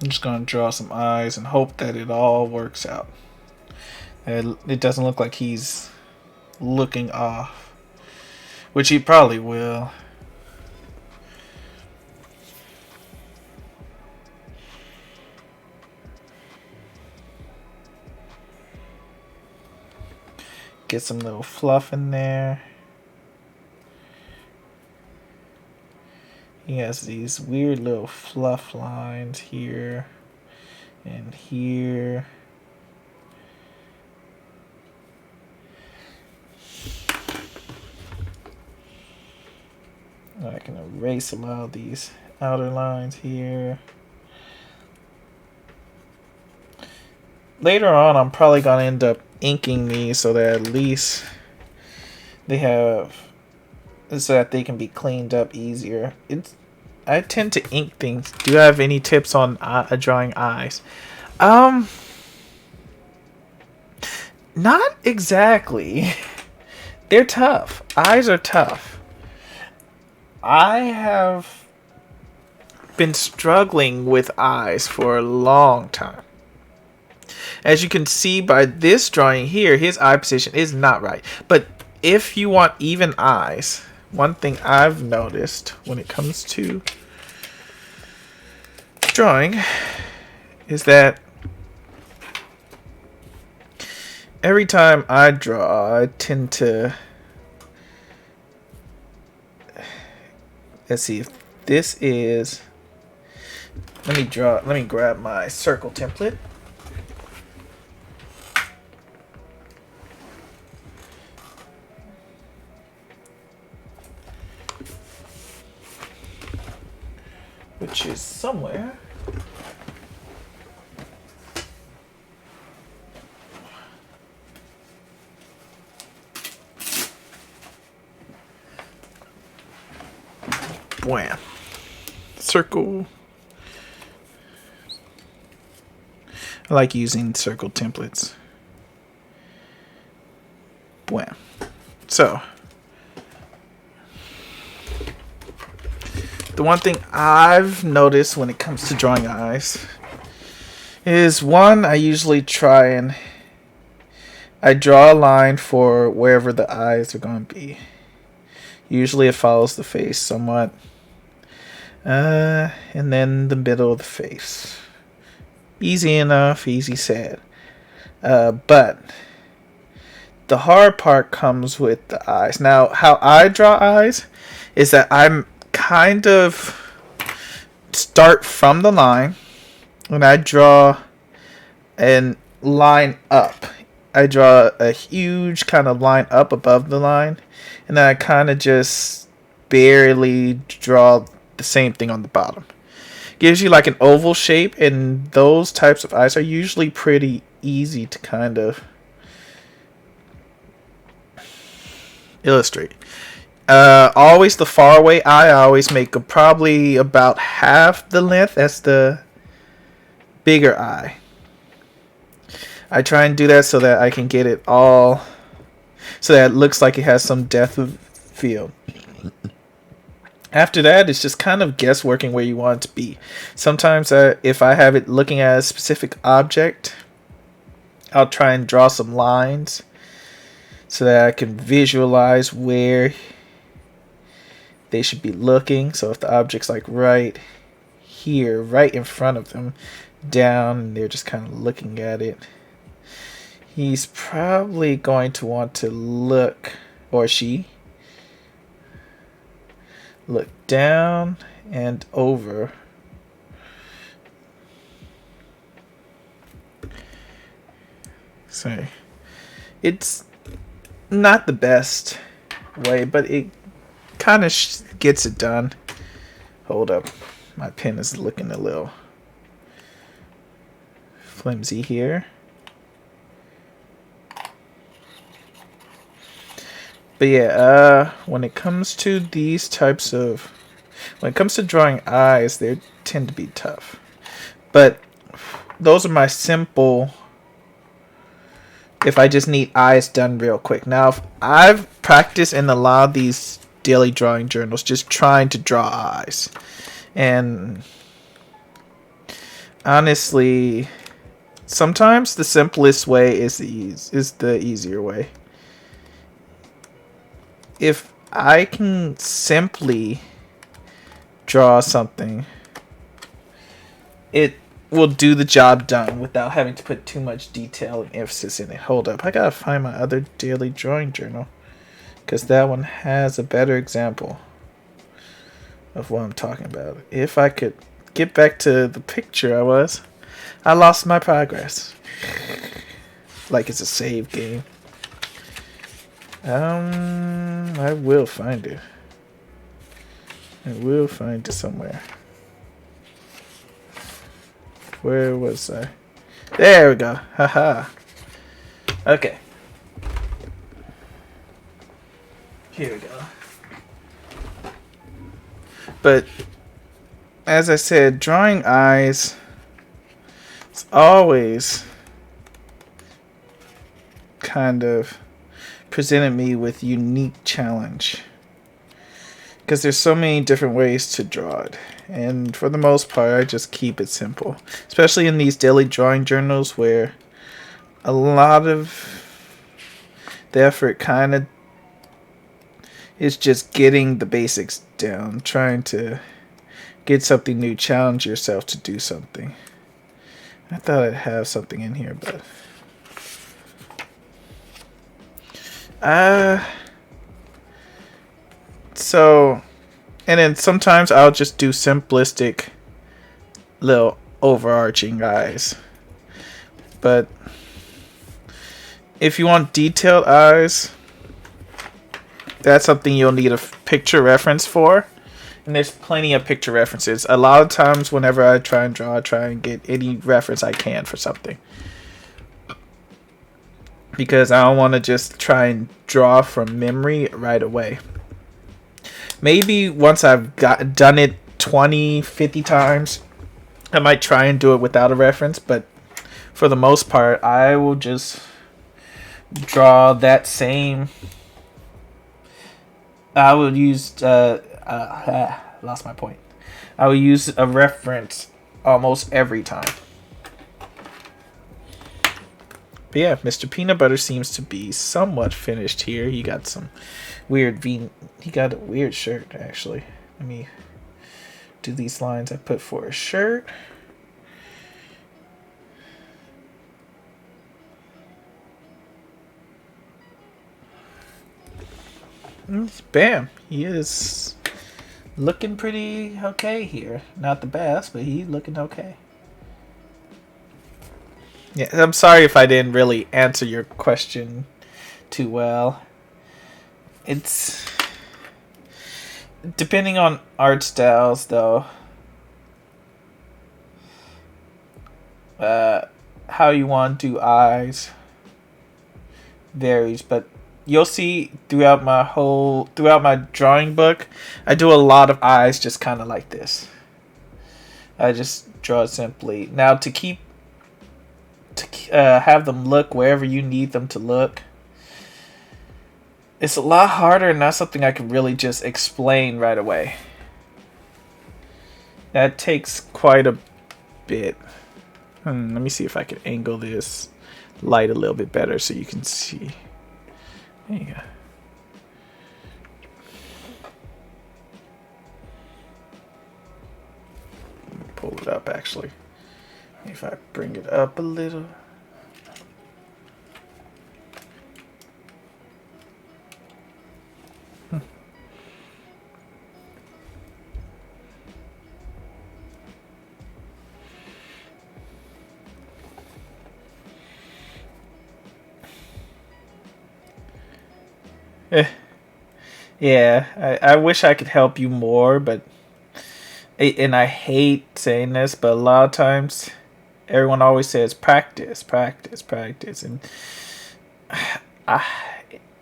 I'm just going to draw some eyes and hope that it all works out. It doesn't look like he's looking off, which he probably will. Get some little fluff in there. He has these weird little fluff lines here and here. I can erase a lot of these outer lines here. Later on, I'm probably going to end up inking these so that at least they have, so that they can be cleaned up easier. I tend to ink things. Do you have any tips on drawing eyes? Not exactly. They're tough. Eyes are tough. I have been struggling with eyes for a long time. As you can see by this drawing here, his eye position is not right. But if you want even eyes, one thing I've noticed when it comes to drawing is that every time I draw, I tend to, let's see if this is, let me grab my circle template. Which is somewhere. Wham. Circle. I like using circle templates. Wham. So, the one thing I've noticed when it comes to drawing eyes is, one, I usually try and I draw a line for wherever the eyes are going to be. Usually it follows the face somewhat. And then the middle of the face. Easy enough, easy said. But the hard part comes with the eyes. Now, how I draw eyes is that I'm kind of start from the line and I draw and line up. I draw a huge kind of line up above the line, and then I kind of just barely draw the same thing on the bottom. Gives you like an oval shape, and those types of eyes are usually pretty easy to kind of illustrate. Always the far away eye, I always make probably about half the length as the bigger eye. I try and do that so that I can get it all, so that it looks like it has some depth of field. After that, it's just kind of guessworking where you want it to be. Sometimes if I have it looking at a specific object, I'll try and draw some lines so that I can visualize where they should be looking. So if the object's like right here, right in front of them, down, and they're just kind of looking at it, he's probably going to want to look, or she, look down and over. So it's not the best way, but it kind of gets it done. Hold up, my pen is looking a little flimsy here. But yeah, when it comes to these types of, when it comes to drawing eyes, they tend to be tough. But those are my simple, if I just need eyes done real quick. Now, if I've practiced in a lot of these daily drawing journals just trying to draw eyes. And honestly, sometimes the simplest way is the easier way. If I can simply draw something, it will do the job done without having to put too much detail and emphasis in it. Hold up, I gotta find my other daily drawing journal, because that one has a better example of what I'm talking about. If I could get back to the picture I lost my progress. Like it's a save game. I will find it. I will find it somewhere. Where was I? There we go. Haha. Okay. Here we go. But as I said, drawing eyes is always kind of presented me with unique challenge, because there's so many different ways to draw it, and for the most part I just keep it simple, especially in these daily drawing journals where a lot of the effort kind of is just getting the basics down, trying to get something new, challenge yourself to do something. I thought I'd have something in here, but so, and then sometimes I'll just do simplistic little overarching eyes. But if you want detailed eyes, that's something you'll need a picture reference for. And there's plenty of picture references. A lot of times whenever I try and draw, I try and get any reference I can for something. Because I don't want to just try and draw from memory right away. Maybe once I've done it 20, 50 times, I might try and do it without a reference. But for the most part, I will just draw that same... I would use... lost my point. I will use a reference almost every time. But yeah, Mr. Peanutbutter seems to be somewhat finished here. He got some weird He got a weird shirt, actually. Let me do these lines I put for a shirt. Bam! He is looking pretty okay here. Not the best, but he's looking okay. Yeah, I'm sorry if I didn't really answer your question too well. It's depending on art styles, though. How you want to do eyes varies, but you'll see throughout my drawing book, I do a lot of eyes just kind of like this. I just draw simply. Now to have them look wherever you need them to look, it's a lot harder and not something I can really just explain right away. That takes quite a bit. Let me see if I can angle this light a little bit better so you can see. There you go. Pull it up, actually. If I bring it up a little. Yeah, I wish I could help you more, but... And I hate saying this, but a lot of times... Everyone always says practice, practice, practice, and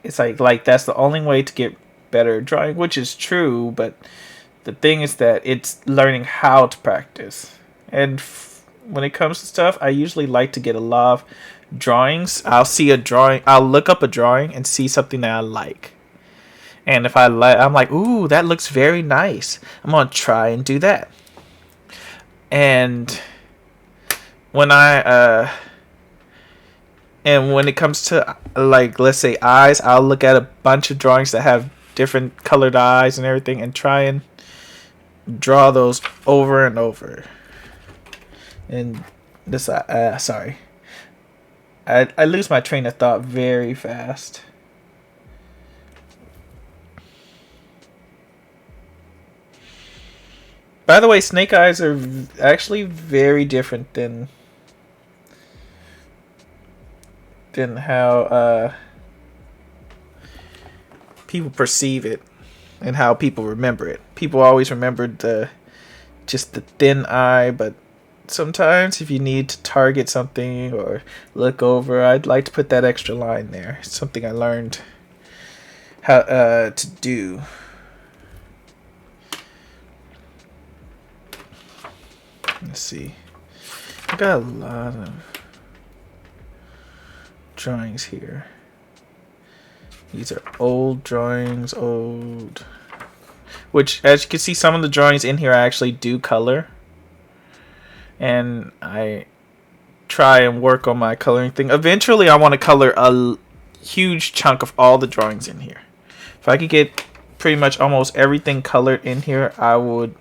it's like that's the only way to get better at drawing, which is true. But the thing is that it's learning how to practice. And when it comes to stuff, I usually like to get a lot of drawings. I'll see a drawing, I'll look up a drawing and see something that I like. And if I'm like, ooh, that looks very nice. I'm gonna try and do that. And when it comes to, like, let's say eyes, I'll look at a bunch of drawings that have different colored eyes and everything and try and draw those over and over. And this, sorry. I lose my train of thought very fast. By the way, snake eyes are actually very different than how people perceive it and how people remember it. People always remembered just the thin eye, but sometimes if you need to target something or look over, I'd like to put that extra line there. It's something I learned how to do. Let's see. I got a lot of drawings here. These are old drawings, which, as you can see, some of the drawings in here I actually do color. And I try and work on my coloring thing. Eventually, I want to color a huge chunk of all the drawings in here. If I could get pretty much almost everything colored in here, I would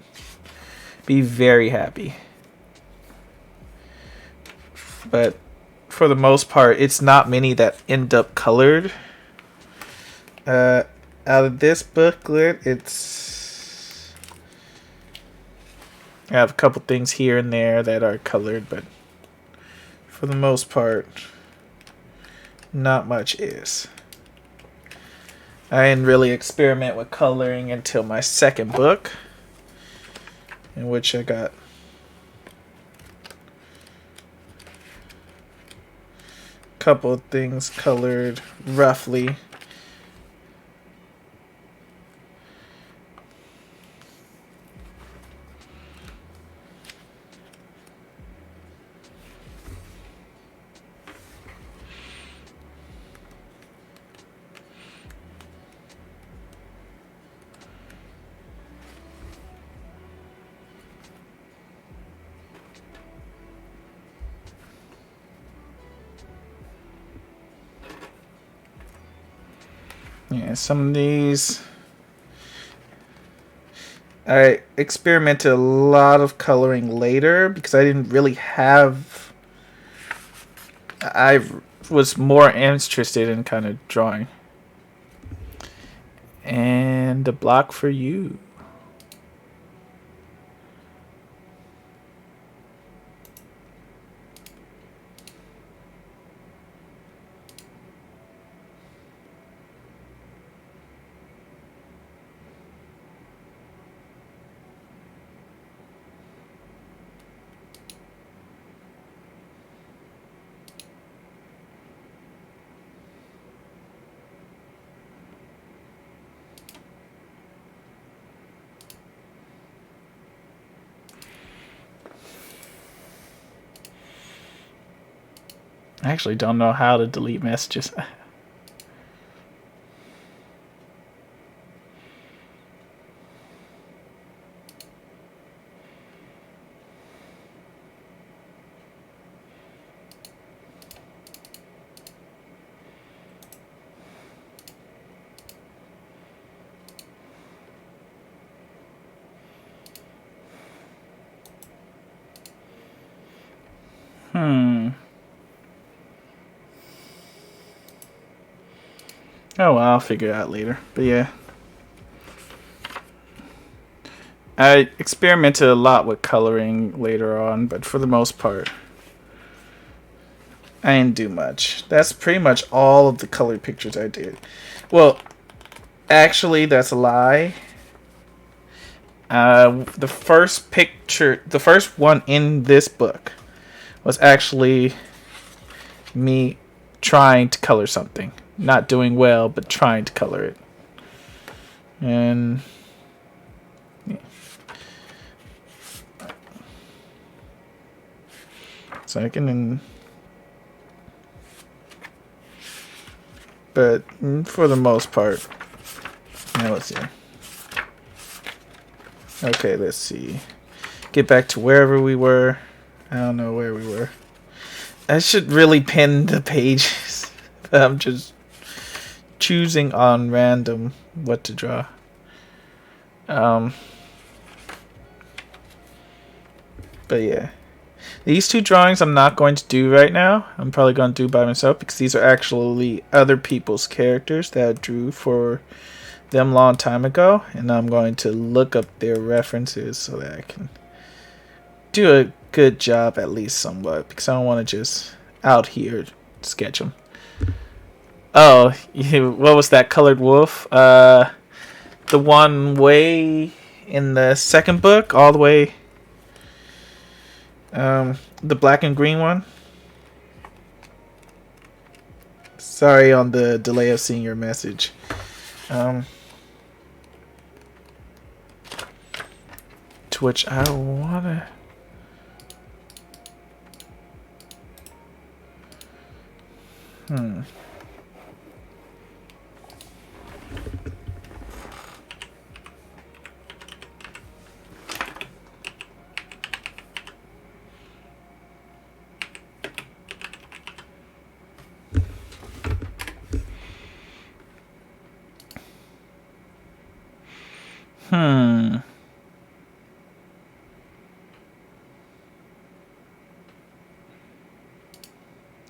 be very happy. But for the most part, it's not many that end up colored. Out of this booklet, I have a couple things here and there that are colored, but for the most part, not much is. I didn't really experiment with coloring until my second book. in which I got a couple of things colored roughly. Yeah, some of these I experimented a lot of coloring later because I didn't really have. I was more interested in kind of drawing. And a block for you. I actually don't know how to delete messages. Oh well, I'll figure it out later. But yeah. I experimented a lot with coloring later on, but for the most part, I didn't do much. That's pretty much all of the colored pictures I did. Well, actually, that's a lie. The first picture, the first one in this book, was actually me trying to color something. Not doing well, but trying to color it. And yeah. Second and but for the most part. Now let's see. Okay, let's see. Get back to wherever we were. I don't know where we were. I should really pin the pages. I'm just choosing on random what to draw. But yeah. These two drawings I'm not going to do right now. I'm probably going to do by myself because these are actually other people's characters that I drew for them a long time ago. And I'm going to look up their references so that I can do a good job at least somewhat. Because I don't want to just out here sketch them. Oh, what was that colored wolf? The one way in the second book, all the way. The black and green one. Sorry on the delay of seeing your message. To which I wanna.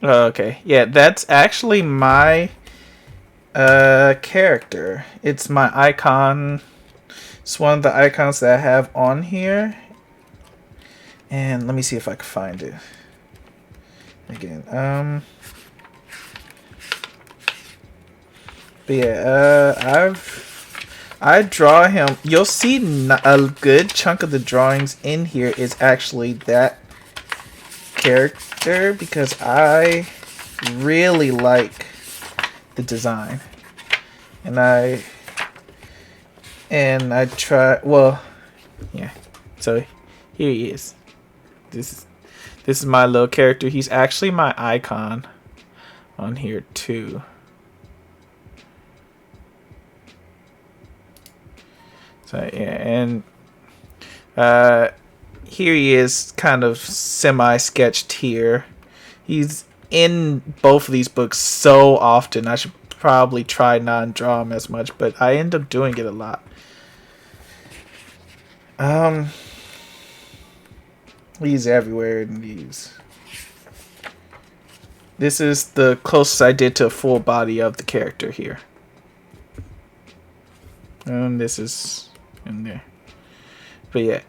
Okay, yeah, that's actually my character. It's my icon. It's one of the icons that I have on here. And let me see if I can find it. Again, but yeah, I've I draw him. You'll see a good chunk of the drawings in here is actually that character because I really like the design, and I try. Well, yeah. So here he is. This is my little character. He's actually my icon on here too. So yeah, and here he is, kind of semi-sketched here. He's in both of these books so often. I should probably try not and draw him as much, but I end up doing it a lot. He's everywhere in these. This is the closest I did to a full body of the character here. And this is in there. But yeah,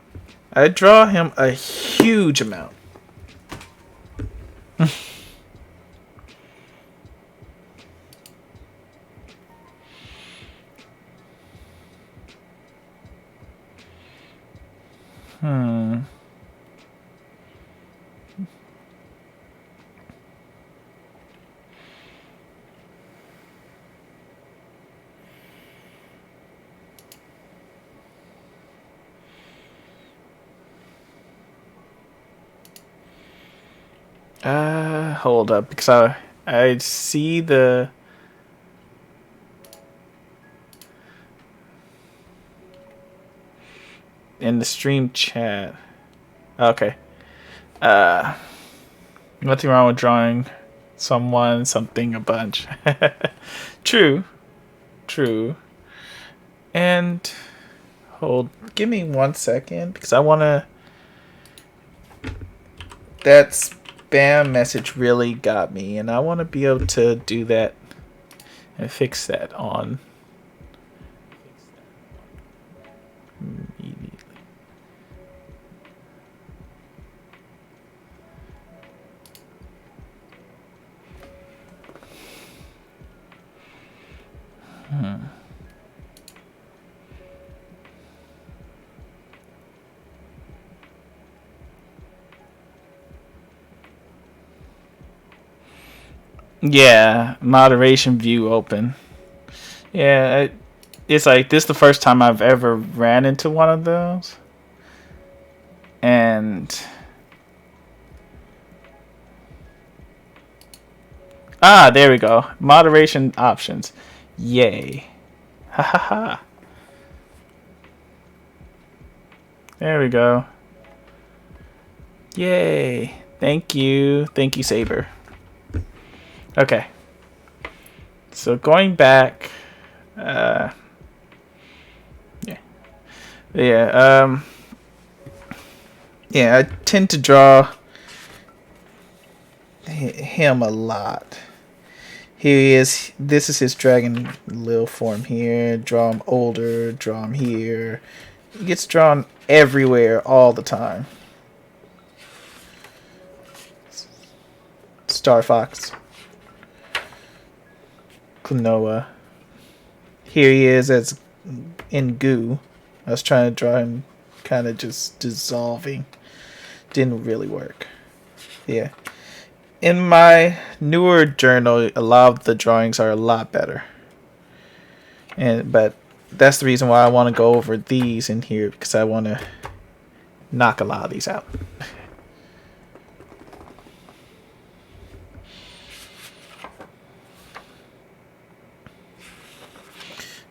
I draw him a huge amount. Hold up, because I see the in the stream chat. Okay. Nothing wrong with drawing someone, something, a bunch. True. And give me 1 second because I want to. That spam message really got me, and I want to be able to do that and fix that on immediately. Yeah, moderation view open. Yeah, it's like this is the first time I've ever ran into one of those. And there we go. Moderation options. Yay. Ha ha ha. There we go. Yay. Thank you, Saber. Okay. So going back, yeah, I tend to draw him a lot. Here he is. This is his dragon little form here. Draw him older. Draw him here. He gets drawn everywhere all the time. Star Fox. Klonoa. Here he is as in goo. I was trying to draw him kind of just dissolving. Didn't really work. Yeah. In my newer journal, a lot of the drawings are a lot better. But that's the reason why I want to go over these in here, because I want to knock a lot of these out.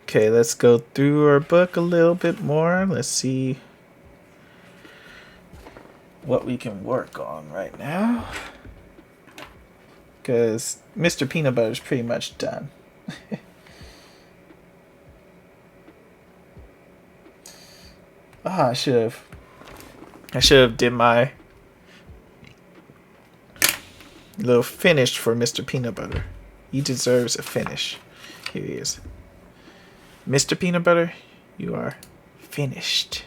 Okay, let's go through our book a little bit more. Let's see what we can work on right now. Because Mr. Peanutbutter is pretty much done. I should have did my little finish for Mr. Peanutbutter. He deserves a finish. Here he is. Mr. Peanutbutter, you are finished.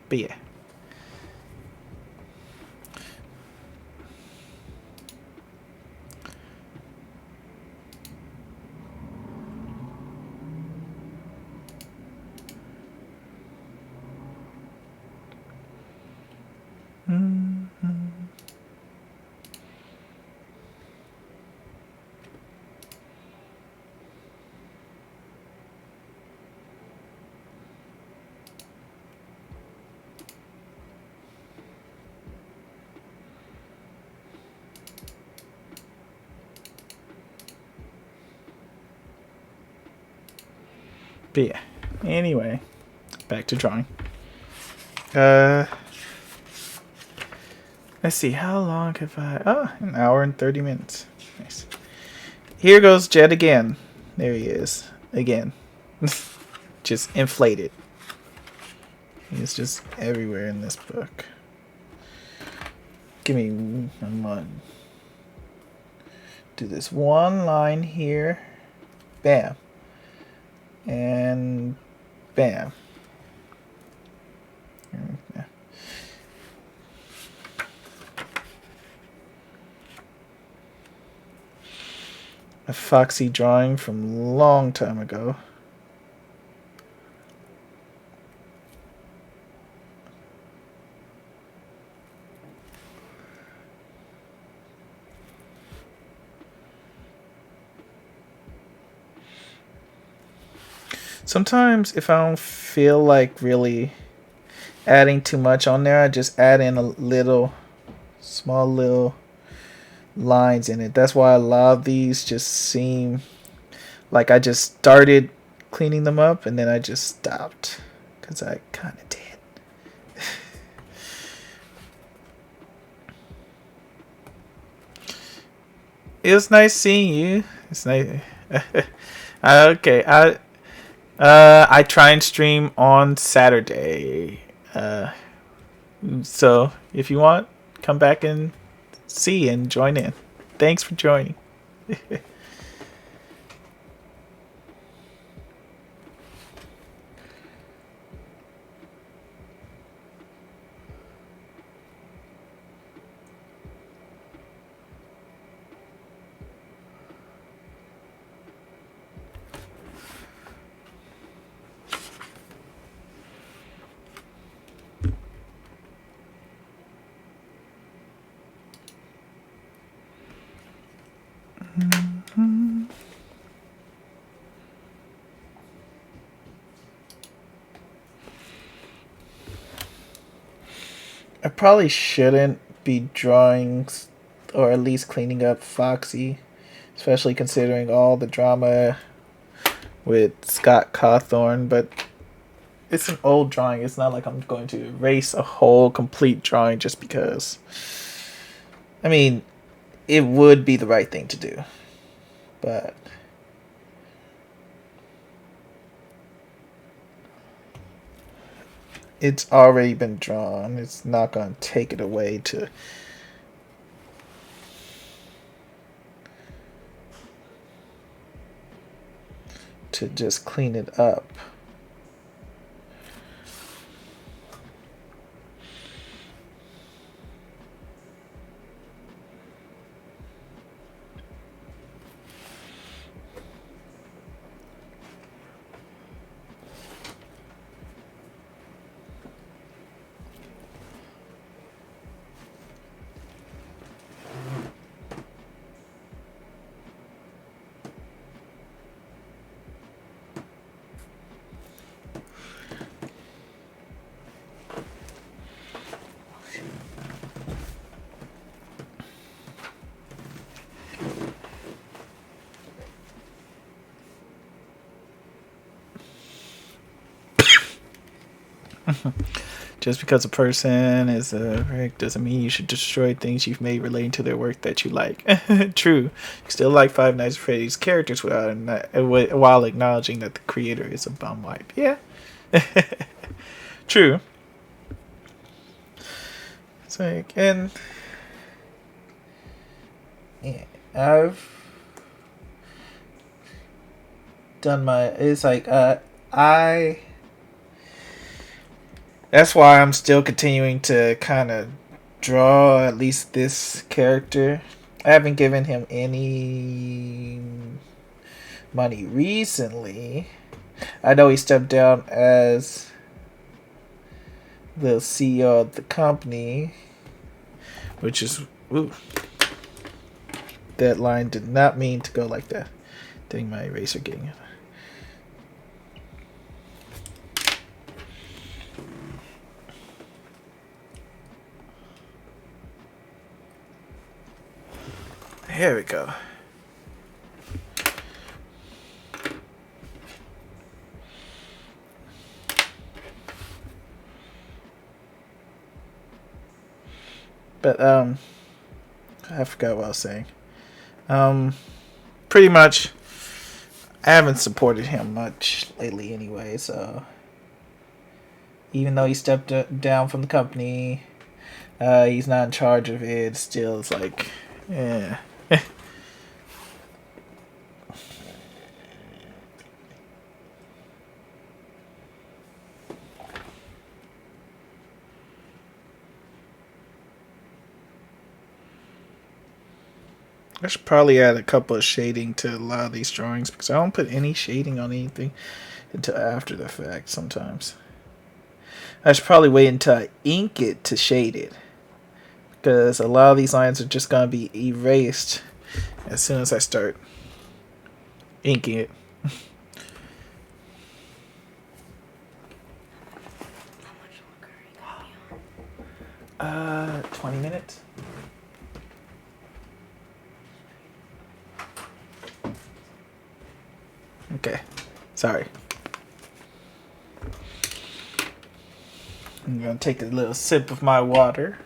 But yeah. But yeah. Anyway, back to drawing. Let's see. How long have I? Oh, an hour and 30 minutes. Nice. Here goes Jet again. There he is again. Just inflated. He's just everywhere in this book. Give me one. Do this one line here. Bam. And bam. Yeah. A Foxy drawing from a long time ago. Sometimes if I don't feel like really adding too much on there, I just add in a small little lines in it. That's why a lot of these just seem like I just started cleaning them up and then I just stopped because I kind of did. It was nice seeing you. It's nice. Okay, I try and stream on Saturday. So if you want, come back and see and join in. Thanks for joining. I probably shouldn't be drawing or at least cleaning up Foxy, especially considering all the drama with Scott Cawthorn, but it's an old drawing. It's not like I'm going to erase a whole complete drawing just because. I mean, it would be the right thing to do, but it's already been drawn. It's not going to take it away to just clean it up. Just because a person is a wreck doesn't mean you should destroy things you've made relating to their work that you like. True. You still like Five Nights at Freddy's characters while acknowledging that the creator is a bum wipe. Yeah. True. It's like, and yeah, I've done my. It's like I. That's why I'm still continuing to kind of draw at least this character. I haven't given him any money recently. I know he stepped down as the CEO of the company, which is... Ooh, that line did not mean to go like that. Dang, my eraser getting it. Here we go. But I forgot what I was saying. Pretty much, I haven't supported him much lately anyway. So even though he stepped down from the company, he's not in charge of it. Still, it's like, yeah. I should probably add a couple of shading to a lot of these drawings because I don't put any shading on anything until after the fact sometimes. I should probably wait until I ink it to shade it because a lot of these lines are just going to be erased as soon as I start inking it. How much longer are you gonna be on? 20 minutes. Okay, sorry. I'm gonna take a little sip of my water.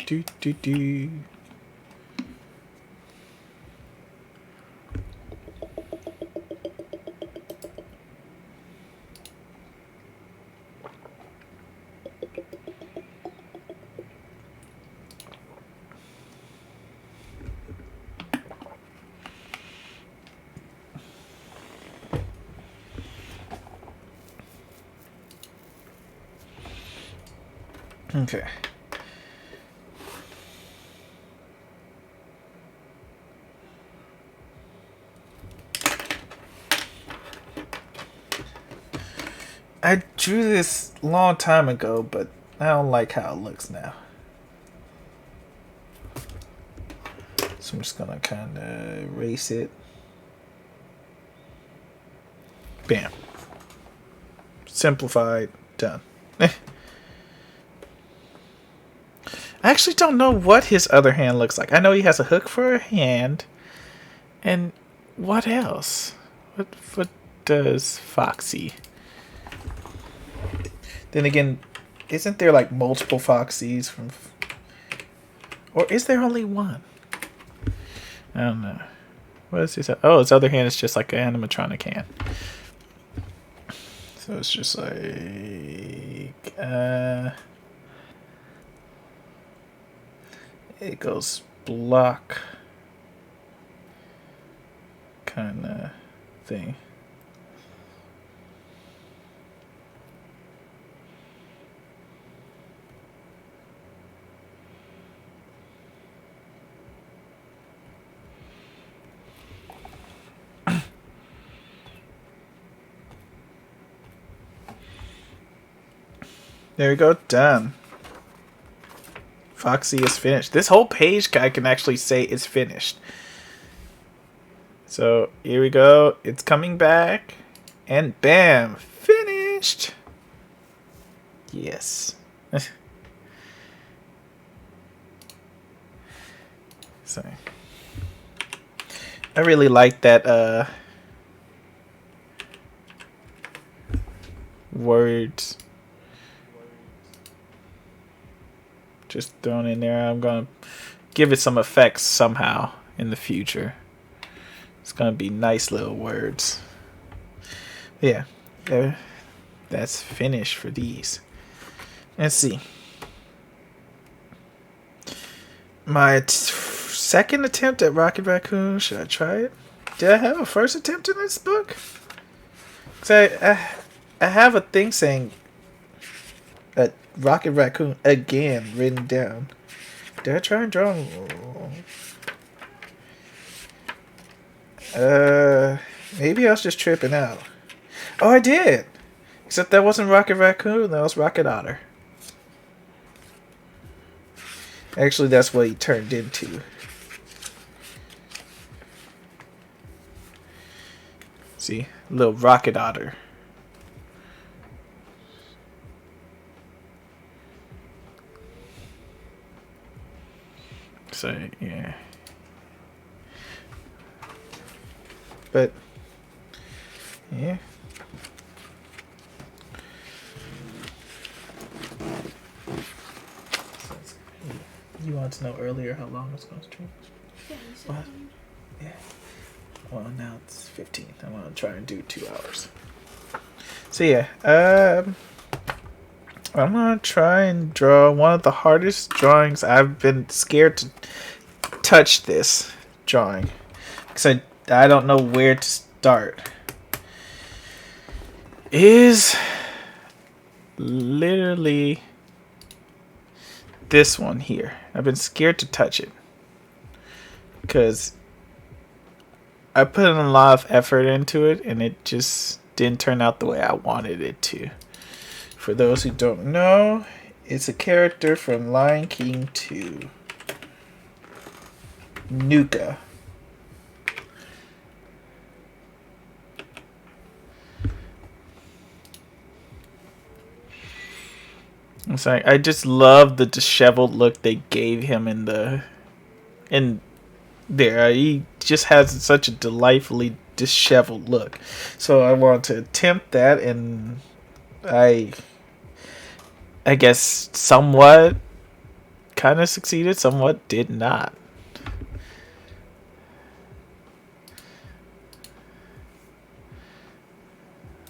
Do do do. Okay. I drew this a long time ago, but I don't like how it looks now. So I'm just gonna kind of erase it. Bam. Simplified. Done. I actually don't know what his other hand looks like. I know he has a hook for a hand. And what else? What does Foxy? Then again, isn't there like multiple Foxies from... Or is there only one? I don't know. What is his... Oh, his other hand is just like an animatronic hand. So it's just like... it goes block kind of thing. There we go, done. Foxy is finished. This whole page I can actually say is finished. So here we go. It's coming back. And bam! Finished! Yes. So I really like that words just thrown in there. I'm gonna give it some effects somehow in the future. It's gonna be nice little words. Yeah, that's finished for these. Let's see. My second attempt at Rocket Raccoon. Should I try it? Did I have a first attempt in this book? Cause I have a thing saying Rocket Raccoon again written down. Did I try and draw? Maybe I was just tripping out. Oh, I did. Except that wasn't Rocket Raccoon. That was Rocket Otter. Actually, that's what he turned into. See, little Rocket Otter. So, yeah. But, yeah. You wanted to know earlier how long it's going to stream? Yeah, you said What? Yeah. Well, now it's 15. I'm going to try and do 2 hours. So yeah, I'm going to try and draw one of the hardest drawings. I've been scared to touch this drawing because I don't know where to start. Is literally this one here. I've been scared to touch it because I put in a lot of effort into it and it just didn't turn out the way I wanted it to. For those who don't know, it's a character from Lion King 2. Nuka. It's like I just love the disheveled look they gave him in there. He just has such a delightfully disheveled look. So I want to attempt that, and I guess somewhat kind of succeeded, somewhat did not.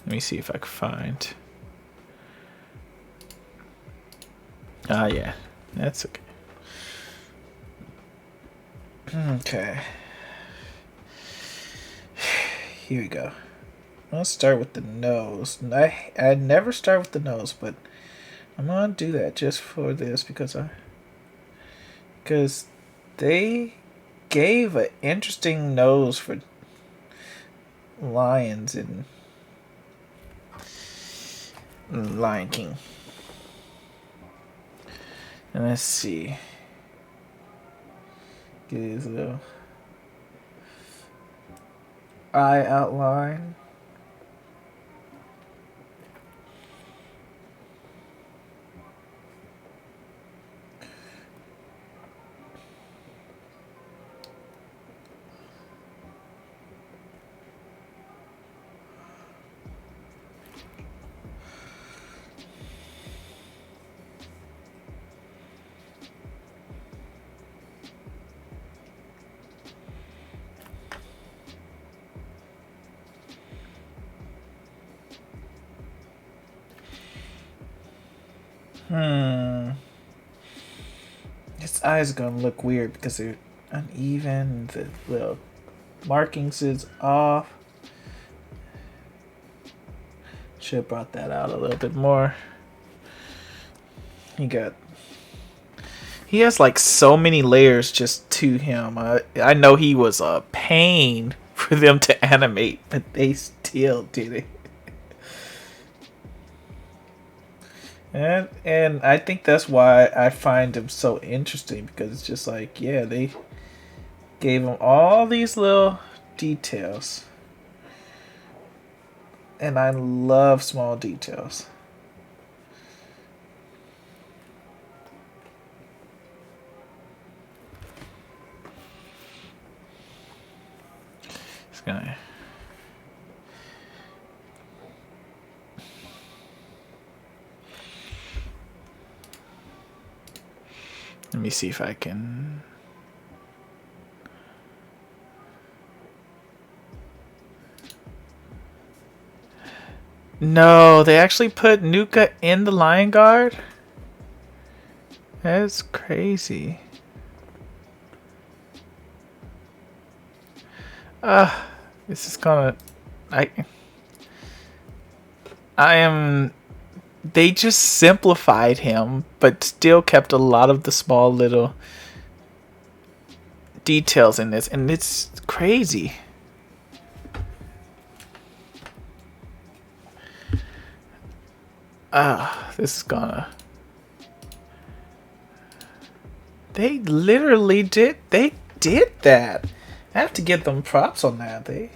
Let me see if I can find. Yeah, that's okay. Okay. Here we go. Let's start with the nose. I never start with the nose, but I'm gonna do that just for this because they gave an interesting nose for lions in Lion King. And let's see. Get his little eye outline. His eyes are gonna look weird because they're uneven. The little markings is off. Should have brought that out a little bit more. He has like so many layers just to him. I know he was a pain for them to animate, but they still did it. And I think that's why I find him so interesting, because it's just like, yeah, they gave him all these little details. And I love small details. It's gonna... Let me see if I can... No, they actually put Nuka in the Lion Guard? That's crazy. This is gonna... I am... They just simplified him, but still kept a lot of the small little details in this, and it's crazy. This is gonna... They literally did that. I have to give them props on that. They...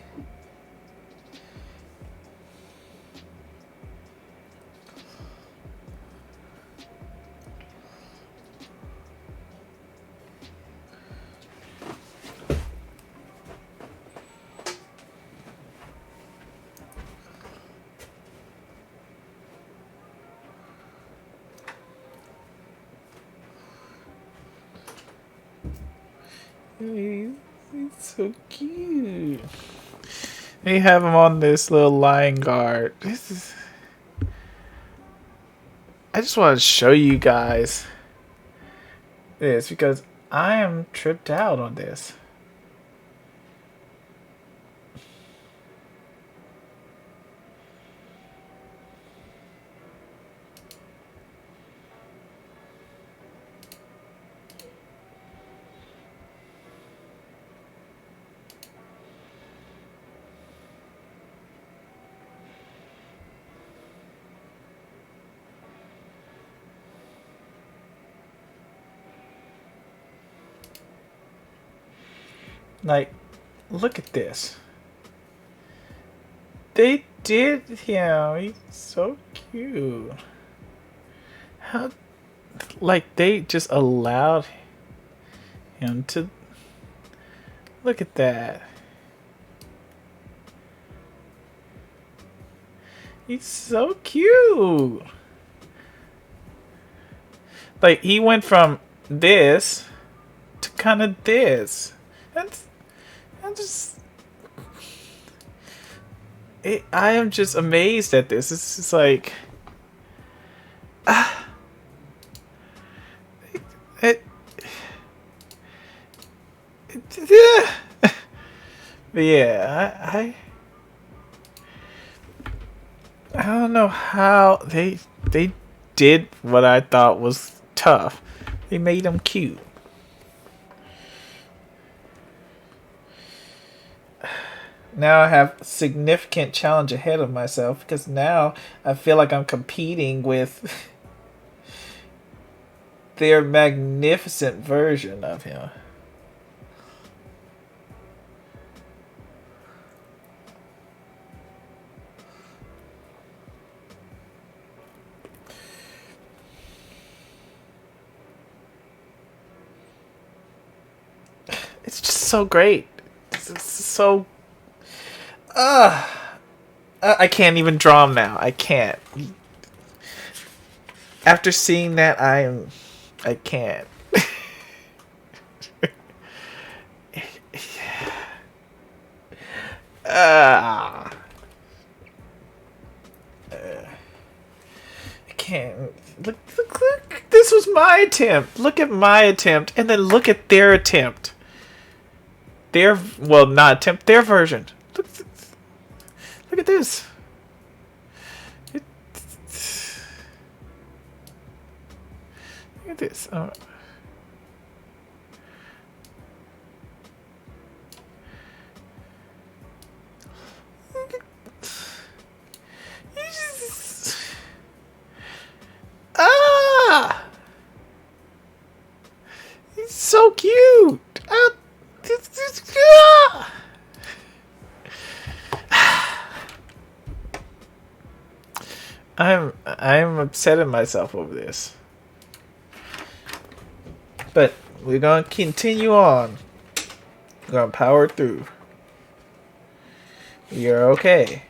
He's so cute. They have him on this little lion guard. I just want to show you guys this because I am tripped out on this. Like, look at this. They did him. He's so cute. How, like, they just allowed him to. Look at that. He's so cute. Like, he went from this to kind of this. I'm just. I am just amazed at this. It's just like. Yeah. But yeah, I don't know how they did what I thought was tough. They made him cute. Now I have a significant challenge ahead of myself because now I feel like I'm competing with their magnificent version of him. It's just so great. It's so. I can't even draw him now. I can't. After seeing that, I can't. I can't. Look. This was my attempt. Look at my attempt, and then look at their attempt. Not attempt. Their version. Look at this. Look at this. He's so cute. I'm upset at myself over this. But we're gonna continue on. We're gonna power through. You're okay.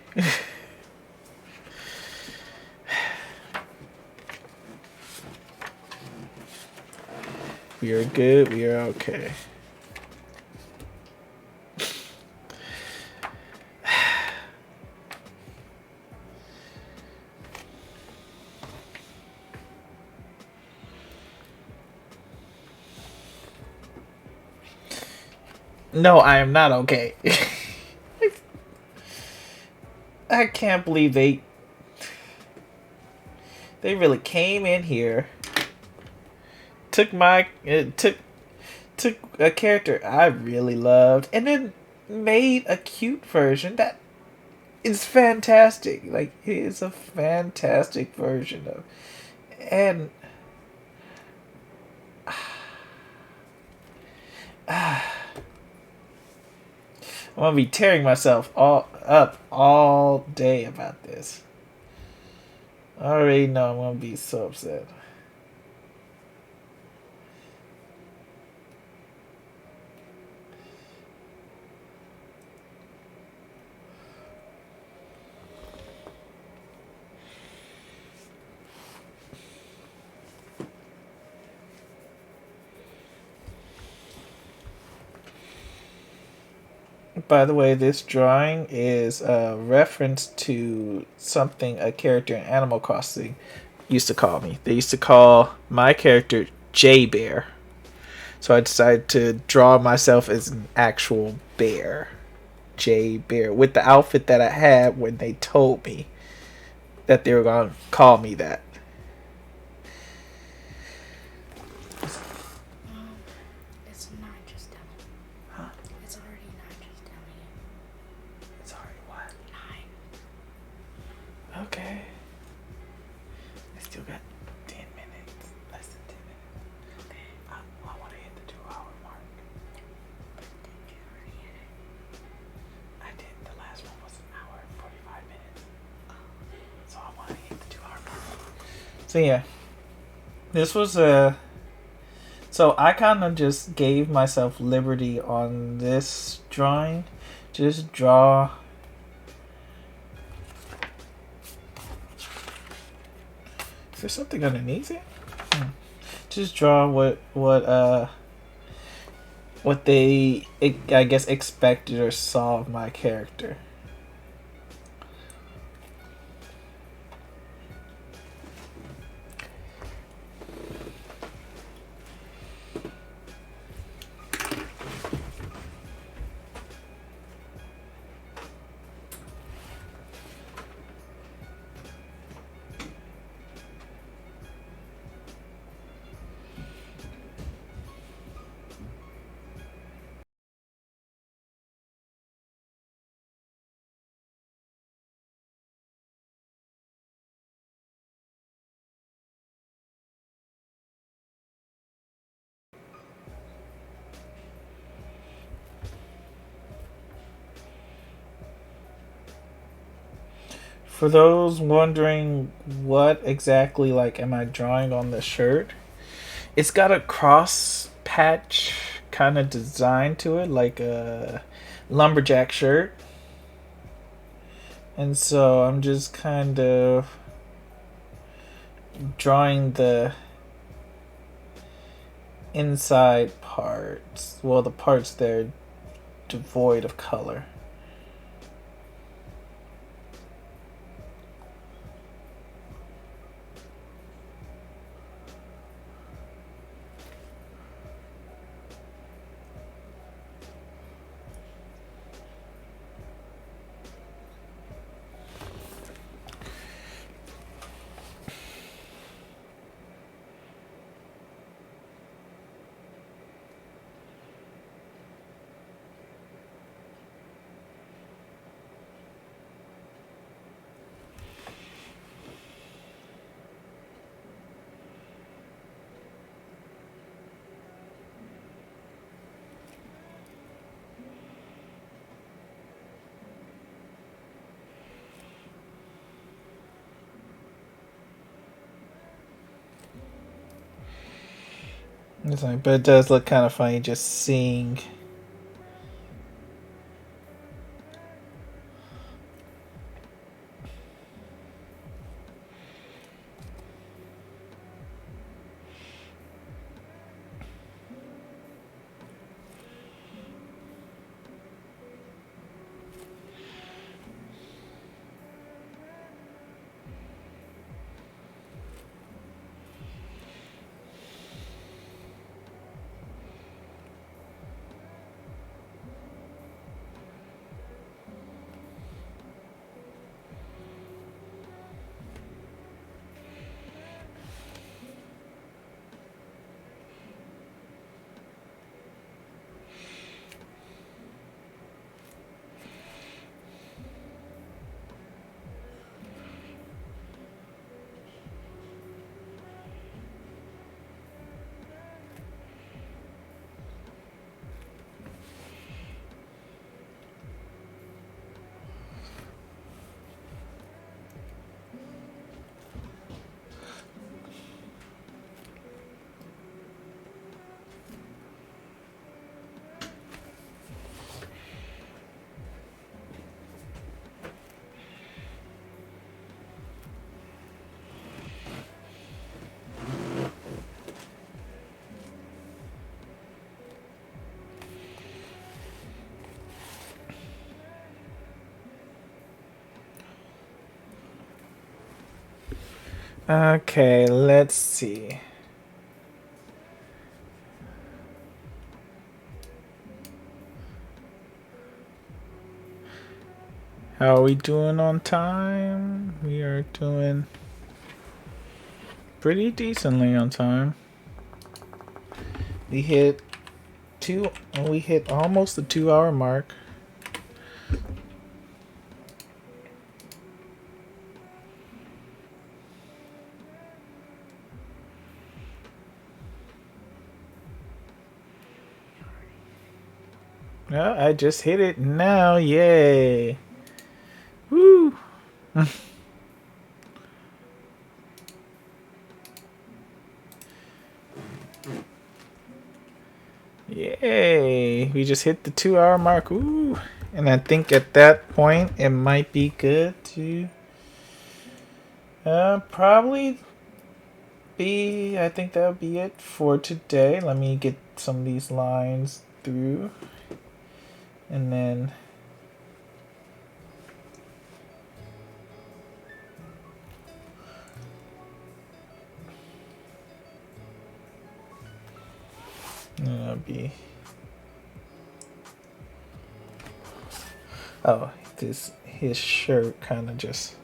We are good. We are okay. No, I am not okay. I can't believe they really came in here, took a character I really loved, and then made a cute version that is fantastic. Like, it is a fantastic version of, and I'm gonna be tearing myself all day about this. I already know I'm gonna be so upset. By the way, this drawing is a reference to something a character in Animal Crossing used to call me. They used to call my character J Bear. So I decided to draw myself as an actual bear. J Bear. With the outfit that I had when they told me that they were going to call me that. It's not just telling. Huh? It's already not just telling you. It's already what? 9. Okay. I still got 10 minutes. Less than 10 minutes. Okay. I want to hit the 2 hour mark. But did you already hit it? I did. The last one was an hour and 45 minutes. Oh. So I want to hit the 2 hour mark. So yeah. This was a. So I kind of just gave myself liberty on this drawing. Just draw. Is there something underneath it? Just draw what they I guess expected or saw of my character. For those wondering what exactly like am I drawing on the shirt, it's got a cross patch kind of design to it, like a lumberjack shirt. And so I'm just kind of drawing the inside parts. Well, the parts that are devoid of color. But it does look kind of funny just seeing. Okay, let's see. How are we doing on time? We are doing pretty decently on time. We hit almost the 2 hour mark. Yeah, I just hit it now. Yay. Woo. Yay. We just hit the 2 hour mark. Ooh. And I think at that point it might be good to probably be, I think that'll be it for today. Let me get some of these lines through. And then that'll be, oh, his shirt kind of just,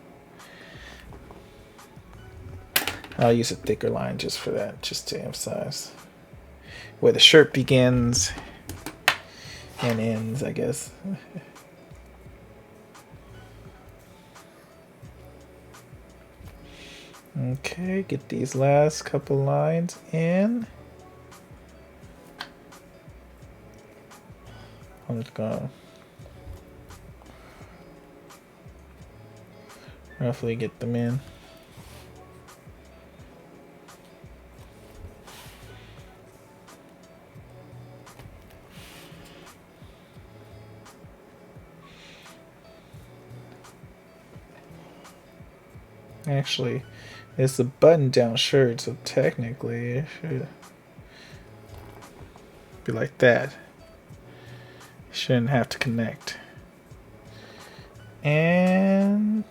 I'll use a thicker line just for that, just to emphasize where the shirt begins and ends, I guess. Okay, get these last couple lines in. I'm just gonna roughly get them in. Actually, it's a button-down shirt, so technically it should be like that. Shouldn't have to connect. And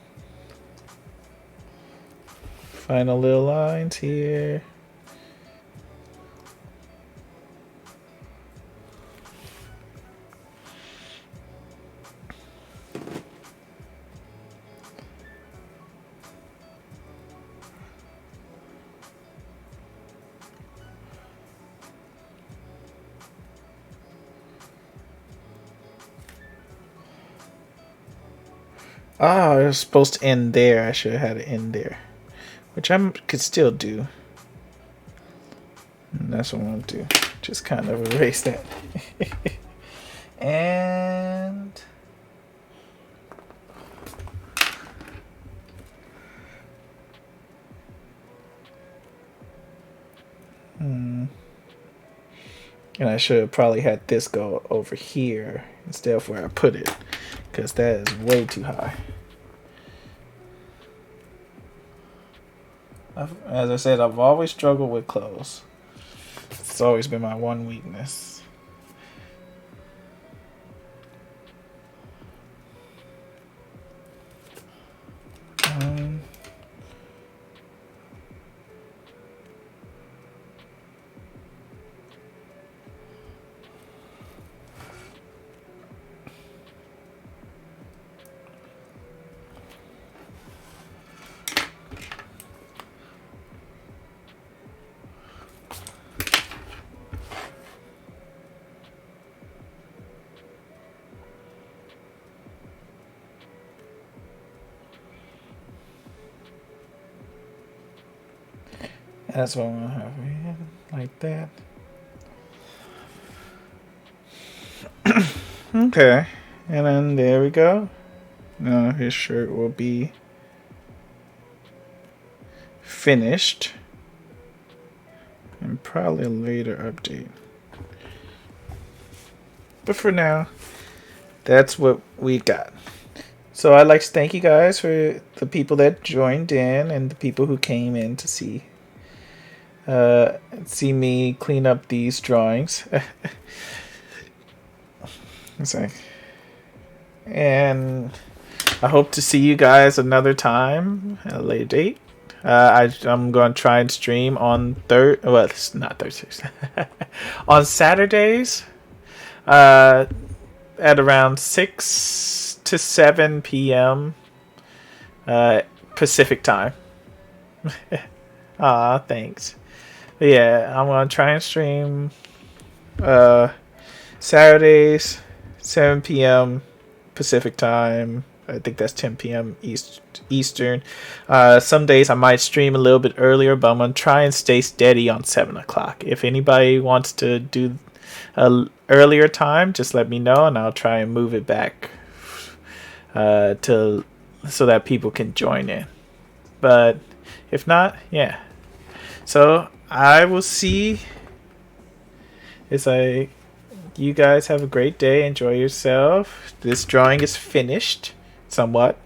final little lines here. Oh, it was supposed to end there. I should have had it end there. Which I could still do. And that's what I'm going to do. Just kind of erase that. And and I should have probably had this go over here instead of where I put it, because that is way too high. As I said, I've always struggled with clothes. It's always been my one weakness. That's what I'm gonna have here, like that. Okay, and then there we go. Now his shirt will be finished, and probably a later update. But for now, that's what we got. So I'd like to thank you guys for the people that joined in and the people who came in to see me clean up these drawings. It's like, and I hope to see you guys another time at a later date. I'm going to try and stream on well, it's not Thursdays, on Saturdays, at around 6 to 7 p.m. Pacific time. Aw, thanks. But yeah, I'm gonna try and stream Saturdays, 7 p.m. Pacific time. I think that's 10 p.m. Eastern. Some days I might stream a little bit earlier, but I'm gonna try and stay steady on 7 o'clock. If anybody wants to do a earlier time, just let me know, and I'll try and move it back to so that people can join in. But if not, yeah. So I will see. You guys have a great day. Enjoy yourself. This drawing is finished, somewhat.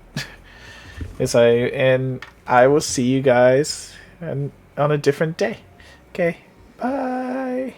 And I will see you guys on a different day. Okay. Bye.